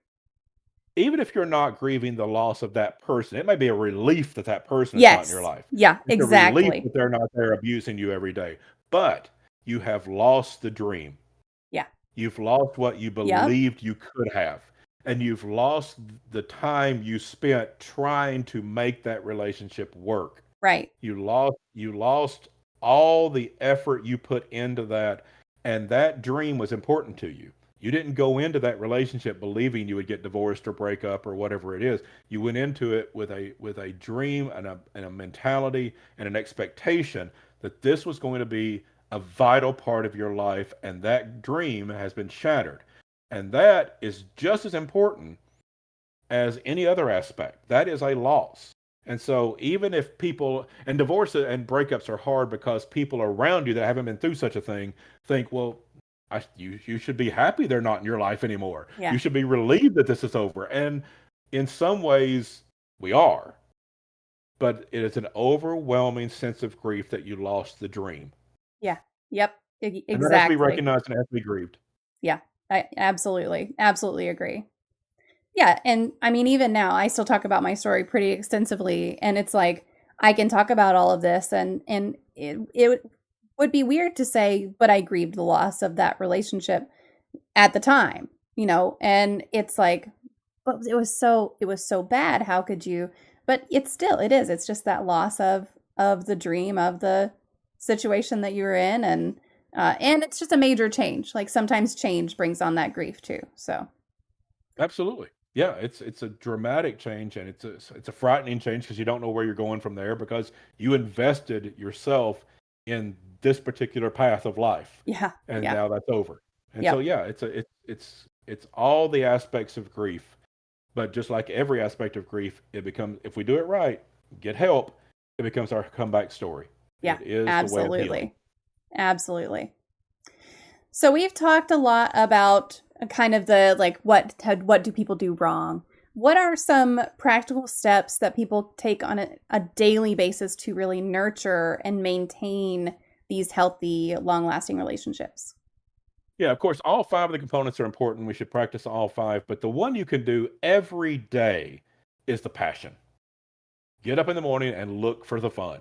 Even if you're not grieving the loss of that person, it may be a relief that that person is not in your Yes. life. Yeah, It's a relief exactly. that they're not there abusing you every day. But you have lost the dream. Yeah. You've lost what you Yep. believed you could have. And you've lost the time you spent trying to make that relationship work. Right. You lost all the effort you put into that, and that dream was important to you. You didn't go into that relationship believing you would get divorced or break up or whatever it is. You went into it with a dream and a mentality and an expectation that this was going to be a vital part of your life, and that dream has been shattered. And that is just as important as any other aspect. That is a loss. And so, even if people, and divorce and breakups are hard because people around you that haven't been through such a thing think, well, You should be happy they're not in your life anymore. Yeah. You should be relieved that this is over. And in some ways, we are, but it is an overwhelming sense of grief that you lost the dream, Yeah. Yep. and that has to be Exactly. recognized and has to be grieved. Yeah. I absolutely agree. Yeah, and I mean, even now, I still talk about my story pretty extensively, and it's like I can talk about all of this, and it would be weird to say, but I grieved the loss of that relationship at the time, and it's like, but it was so bad. How could you? But it is. It's just that loss of the dream of the situation that you were in, and it's just a major change. Like sometimes change brings on that grief too. So Absolutely. Yeah, it's a dramatic change, and it's a frightening change because you don't know where you're going from there because you invested yourself in this particular path of life, yeah, and yeah, now that's over. And so yep. yeah, it's all the aspects of grief, but just like every aspect of grief, it becomes, if we do it right, get help, it becomes our comeback story. Yeah, It is the way of healing. absolutely. Absolutely. So we've talked a lot about kind of the like what do people do wrong? What are some practical steps that people take on a daily basis to really nurture and maintain these healthy, long-lasting relationships? Yeah, of course, all five of the components are important. We should practice all five, but the one you can do every day is the passion. Get up in the morning and look for the fun.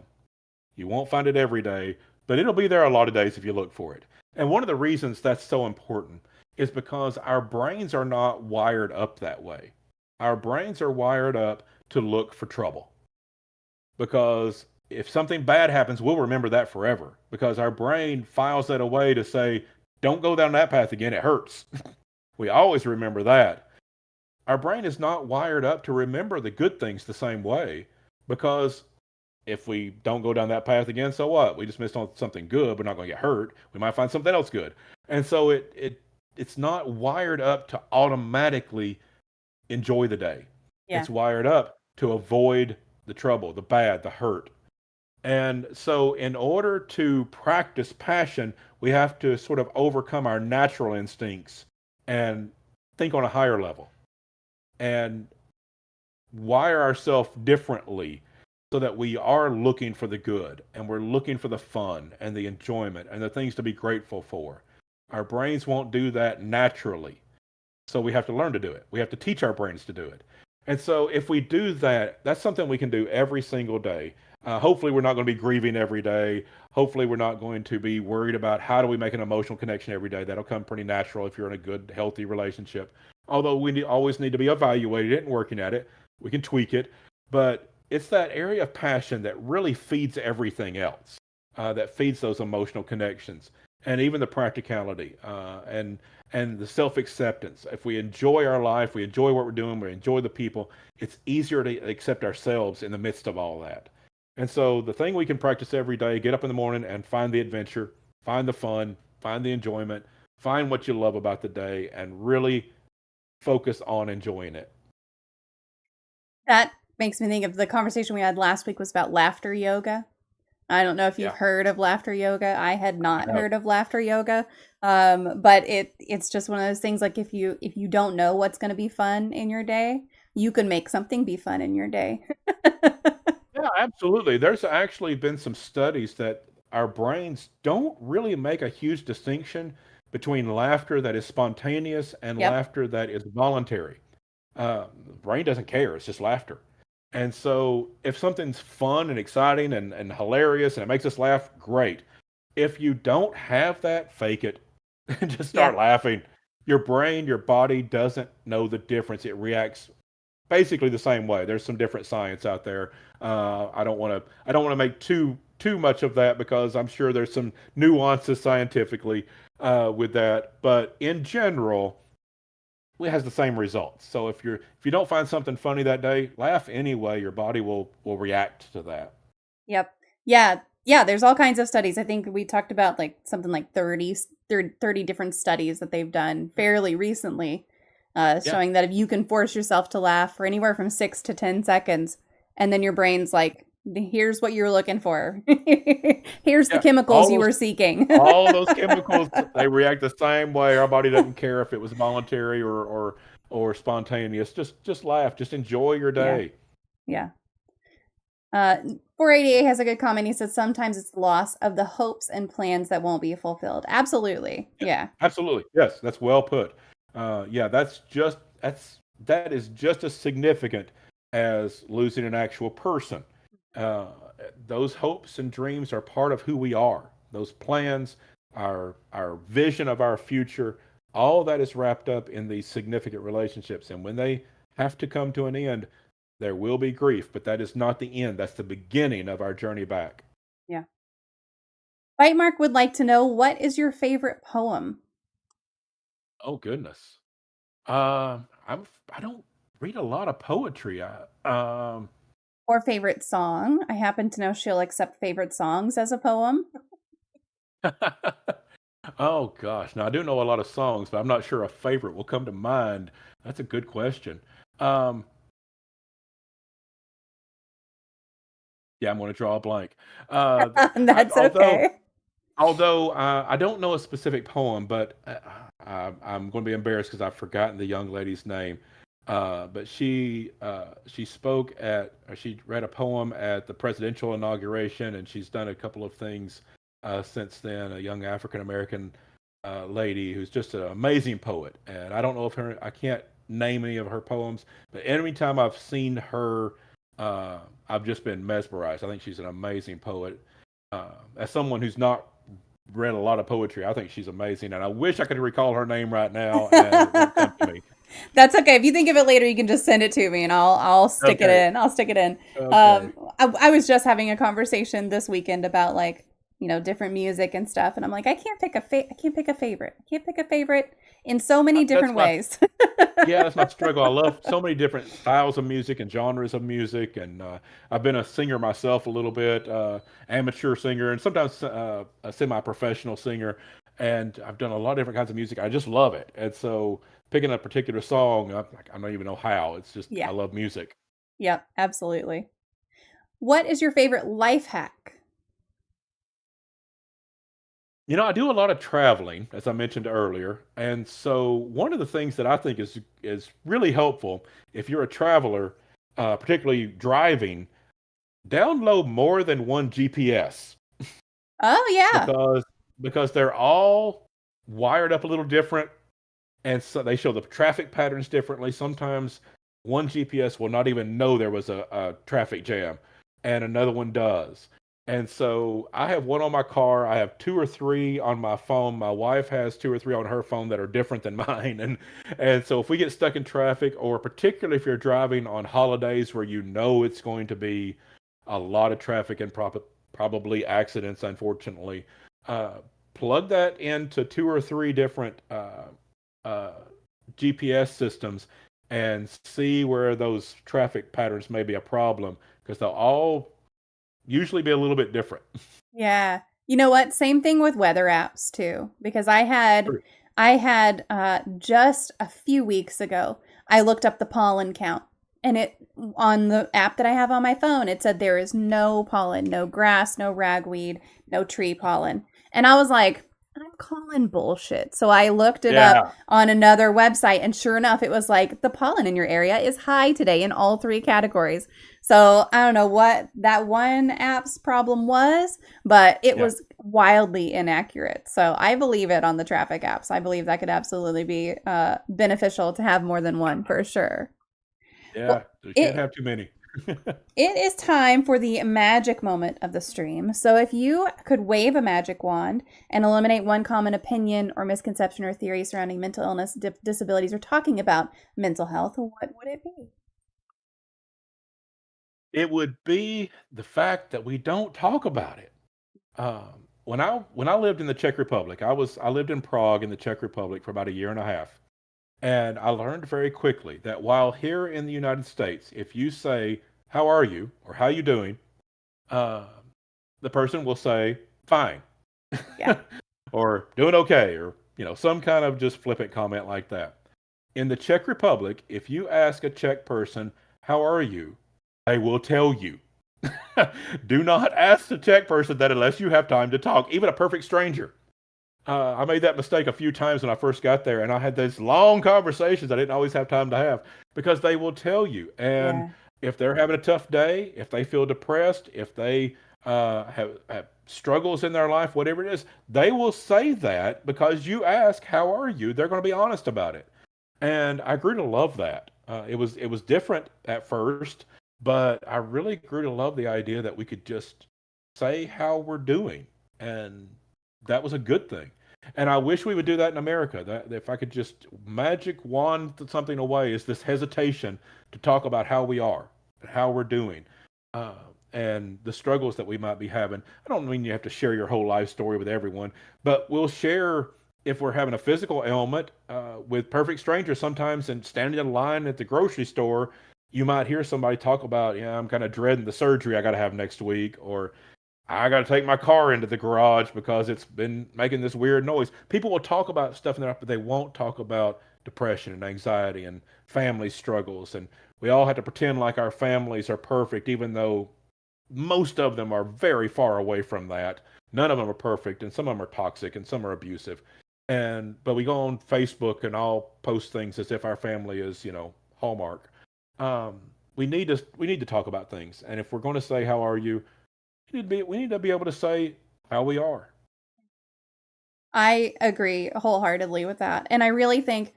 You won't find it every day, but it'll be there a lot of days if you look for it. And one of the reasons that's so important is because our brains are not wired up that way. Our brains are wired up to look for trouble, because if something bad happens, we'll remember that forever because our brain files that away to say, don't go down that path again, it hurts. We always remember that. Our brain is not wired up to remember the good things the same way, because if we don't go down that path again, so what? We just missed on something good. We're not going to get hurt. We might find something else good. And so it's not wired up to automatically enjoy the day. Yeah. It's wired up to avoid the trouble, the bad, the hurt. And so, in order to practice passion, we have to sort of overcome our natural instincts and think on a higher level and wire ourselves differently so that we are looking for the good and we're looking for the fun and the enjoyment and the things to be grateful for. Our brains won't do that naturally. So we have to learn to do it. We have to teach our brains to do it. And so if we do that, that's something we can do every single day. Hopefully, we're not going to be grieving every day. Hopefully, we're not going to be worried about how do we make an emotional connection every day. That'll come pretty natural if you're in a good, healthy relationship. Although always need to be evaluated and working at it. We can tweak it. But it's that area of passion that really feeds everything else, that feeds those emotional connections and even the practicality and the self acceptance. If we enjoy our life, we enjoy what we're doing, we enjoy the people, it's easier to accept ourselves in the midst of all that. And so the thing we can practice every day, get up in the morning and find the adventure, find the fun, find the enjoyment, find what you love about the day, and really focus on enjoying it. That makes me think of the conversation we had last week was about laughter yoga. I don't know if you've Yeah, heard of laughter yoga. I had not I have. heard of laughter yoga. But it's just one of those things like if you don't know what's going to be fun in your day, you can make something be fun in your day. Yeah, absolutely. There's actually been some studies that our brains don't really make a huge distinction between laughter that is spontaneous and Yep. laughter that is voluntary. The brain doesn't care, it's just laughter. And so if something's fun and exciting and hilarious and it makes us laugh, great. If you don't have that, fake it and just Yeah. start laughing. Your brain, your body doesn't know the difference. It reacts basically the same way. There's some different science out there. I don't want to make too much of that because I'm sure there's some nuances scientifically with that. But in general, it has the same results. So if you don't find something funny that day, laugh anyway. Your body will react to that. Yep. Yeah. Yeah, there's all kinds of studies. I think we talked about like something like 30 different studies that they've done fairly recently, Yeah, showing that if you can force yourself to laugh for anywhere from 6 to 10 seconds, and then your brain's like, Here's what you're looking for. Here's the Yeah, chemicals you were seeking. all those chemicals, they react the same way. Our body doesn't care if it was voluntary or spontaneous. Just laugh. Just enjoy your Yeah. day. Yeah. 488 has a good comment. He says sometimes it's the loss of the hopes and plans that won't be fulfilled. Absolutely. Yeah. Absolutely. Yes, that's well put. Yeah, that is just as significant as losing an actual person. Uh, those hopes and dreams are part of who we are. Those plans, our vision of our future, all that is wrapped up in these significant relationships. And when they have to come to an end, there will be grief, but that is not the end. That's the beginning of our journey back. Yeah. Bite Mark would like to know, what is your favorite poem? Oh goodness. I don't read a lot of poetry. Or favorite song? I happen to know she'll accept favorite songs as a poem. Oh gosh, now I do know a lot of songs, but I'm not sure a favorite will come to mind. That's a good question. Um, yeah, I'm going to draw a blank. I, That's okay. although I don't know a specific poem, but I'm going to be embarrassed because I've forgotten the young lady's name. But she spoke or she read a poem at the presidential inauguration, and she's done a couple of things since then. A young African American lady who's just an amazing poet, and I don't know if I can't name any of her poems, but every time I've seen her, I've just been mesmerized. I think she's an amazing poet. As someone who's not read a lot of poetry, I think she's amazing, and I wish I could recall her name right now, and it won't come to me. That's okay. If you think of it later, you can just send it to me and I'll stick it Okay. in. I'll stick it in. Okay. I was just having a conversation this weekend about, like, different music and stuff, and I'm like, I can't pick I can't pick a favorite. I can't pick a favorite in so many That's different my ways. Yeah, that's my struggle. I love so many different styles of music and genres of music, and I've been a singer myself a little bit, amateur singer, and sometimes a semi-professional singer. And I've done a lot of different kinds of music. I just love it, and so picking a particular song, I don't even know how. It's just I Yeah. love music. Yep, absolutely. What is your favorite life hack? I do a lot of traveling, as I mentioned earlier, and so one of the things that I think is really helpful if you're a traveler, particularly driving, download more than one GPS Oh, yeah. because they're all wired up a little different, and so they show the traffic patterns differently. Sometimes one GPS will not even know there was a traffic jam, and another one does. And so I have one on my car. I have two or three on my phone. My wife has two or three on her phone that are different than mine. And so if we get stuck in traffic, or particularly if you're driving on holidays where it's going to be a lot of traffic and probably accidents, unfortunately, uh, plug that into two or three different uh, GPS systems and see where those traffic patterns may be a problem, because they'll all usually be a little bit different. Yeah. You know what? Same thing with weather apps too, because I had just a few weeks ago, I looked up the pollen count, and it on the app that I have on my phone, it said there is no pollen, no grass, no ragweed, no tree pollen. And I was like, I'm calling bullshit. So I looked it up Yeah, on another website, and sure enough, it was like the pollen in your area is high today in all three categories. So I don't know what that one app's problem was, but it yeah, was wildly inaccurate. So I believe it on the traffic apps. I believe that could absolutely be beneficial to have more than one for sure. yeah. Well, You can't it have too many. it is time for the magic moment of the stream. So if you could wave a magic wand and eliminate one common opinion or misconception or theory surrounding mental illness, disabilities, or talking about mental health, what would it be? It would be the fact that we don't talk about it. When I lived in the Czech Republic, I lived in Prague in the Czech Republic for about a year and a half, and I learned very quickly that while here in the United States, if you say "How are you?" or "How you doing," uh, the person will say "Fine," Yeah. or "Doing okay," or some kind of just flippant comment like that. In the Czech Republic, if you ask a Czech person "How are you?" they will tell you. Do not ask the tech person that unless you have time to talk, even a perfect stranger. I made that mistake a few times when I first got there, and I had these long conversations I didn't always have time to have because they will tell you. And Yeah. if they're having a tough day, if they feel depressed, if they have struggles in their life, whatever it is, they will say that because you ask, "How are you?" They're going to be honest about it, and I grew to love that. It was different at first, but I really grew to love the idea that we could just say how we're doing, and that was a good thing. And I wish we would do that in America. That if I could just magic wand something away, is this hesitation to talk about how we are, how we're doing, uh, and the struggles that we might be having. I don't mean you have to share your whole life story with everyone, but we'll share if we're having a physical ailment with perfect strangers sometimes, and standing in line at the grocery store, you might hear somebody talk about, yeah, I'm kind of dreading the surgery I got to have next week, or I got to take my car into the garage because it's been making this weird noise. People will talk about stuff in their life, but they won't talk about depression and anxiety and family struggles. And we all have to pretend like our families are perfect, even though most of them are very far away from that. None of them are perfect, and some of them are toxic, and some are abusive. And but we go on Facebook and all post things as if our family is, Hallmark. Um, we need to talk about things, and if we're going to say how are you, we need to be able to say how we are. I agree wholeheartedly with that. And I really think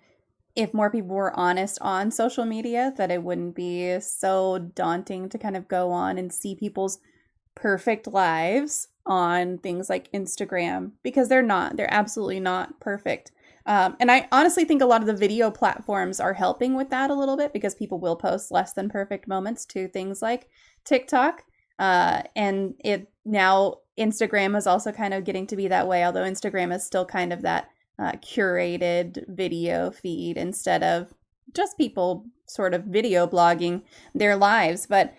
if more people were honest on social media, that it wouldn't be so daunting to kind of go on and see people's perfect lives on things like Instagram, because they're not. They're absolutely not perfect. And I honestly think a lot of the video platforms are helping with that a little bit because people will post less than perfect moments to things like TikTok. And it now Instagram is also kind of getting to be that way, although Instagram is still kind of that curated video feed instead of just people sort of video blogging their lives. But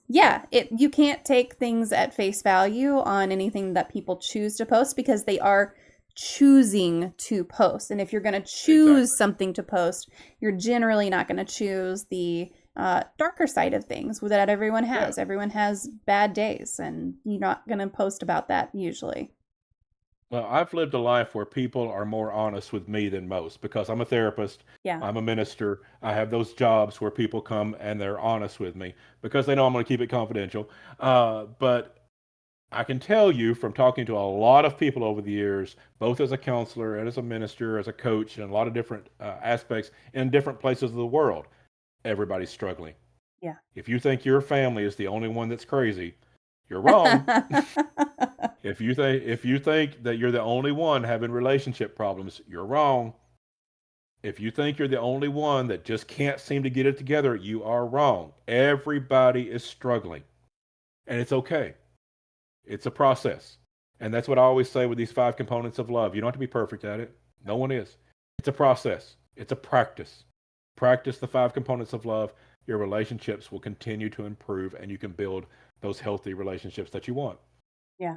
yeah, you can't take things at face value on anything that people choose to post because they are choosing to post. And if you're going to choose Exactly. something to post, you're generally not going to choose the darker side of things that everyone Yeah. has. Everyone has bad days, and you're not going to post about that usually. Well, I've lived a life where people are more honest with me than most because I'm a therapist, Yeah. I'm a minister. I have those jobs where people come and they're honest with me because they know I'm going to keep it confidential. But I can tell you from talking to a lot of people over the years, both as a counselor and as a minister, as a coach, and a lot of different aspects in different places of the world, everybody's struggling. Yeah. If you think your family is the only one that's crazy, you're wrong. If you think that you're the only one having relationship problems, you're wrong. If you think you're the only one that just can't seem to get it together, you are wrong. Everybody is struggling, and it's okay. It's a process. And that's what I always say with these five components of love. You don't have to be perfect at it. No one is. It's a process. It's a practice. Practice the five components of love. Your relationships will continue to improve and you can build those healthy relationships that you want. Yeah.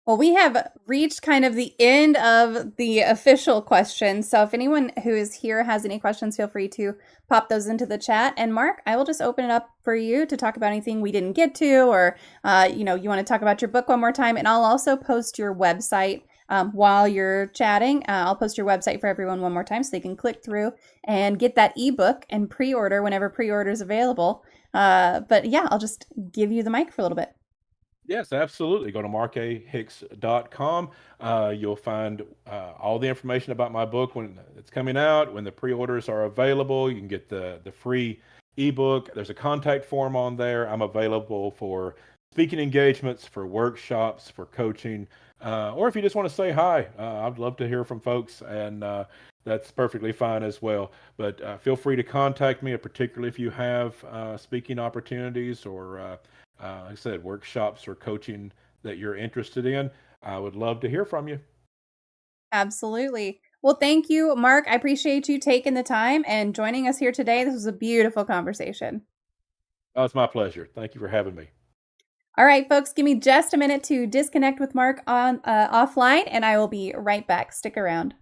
Well, we have reached kind of the end of the official questions. So if anyone who is here has any questions, feel free to pop those into the chat. And Mark, I will just open it up for you to talk about anything we didn't get to, or you want to talk about your book one more time. And I'll also post your website while you're chatting. I'll post your website for everyone one more time so they can click through and get that ebook and pre-order whenever pre-order is available. But yeah, I'll just give you the mic for a little bit. Yes, absolutely. Go to markahicks.com. You'll find all the information about my book when it's coming out, when the pre-orders are available. You can get the free ebook. There's a contact form on there. I'm available for speaking engagements, for workshops, for coaching, or if you just want to say hi, I'd love to hear from folks, and that's perfectly fine as well. But feel free to contact me, particularly if you have speaking opportunities or like I said, workshops or coaching that you're interested in. I would love to hear from you. Absolutely. Well, thank you, Mark. I appreciate you taking the time and joining us here today. This was a beautiful conversation. Oh, it's my pleasure. Thank you for having me. All right, folks, give me just a minute to disconnect with Mark on offline, and I will be right back. Stick around.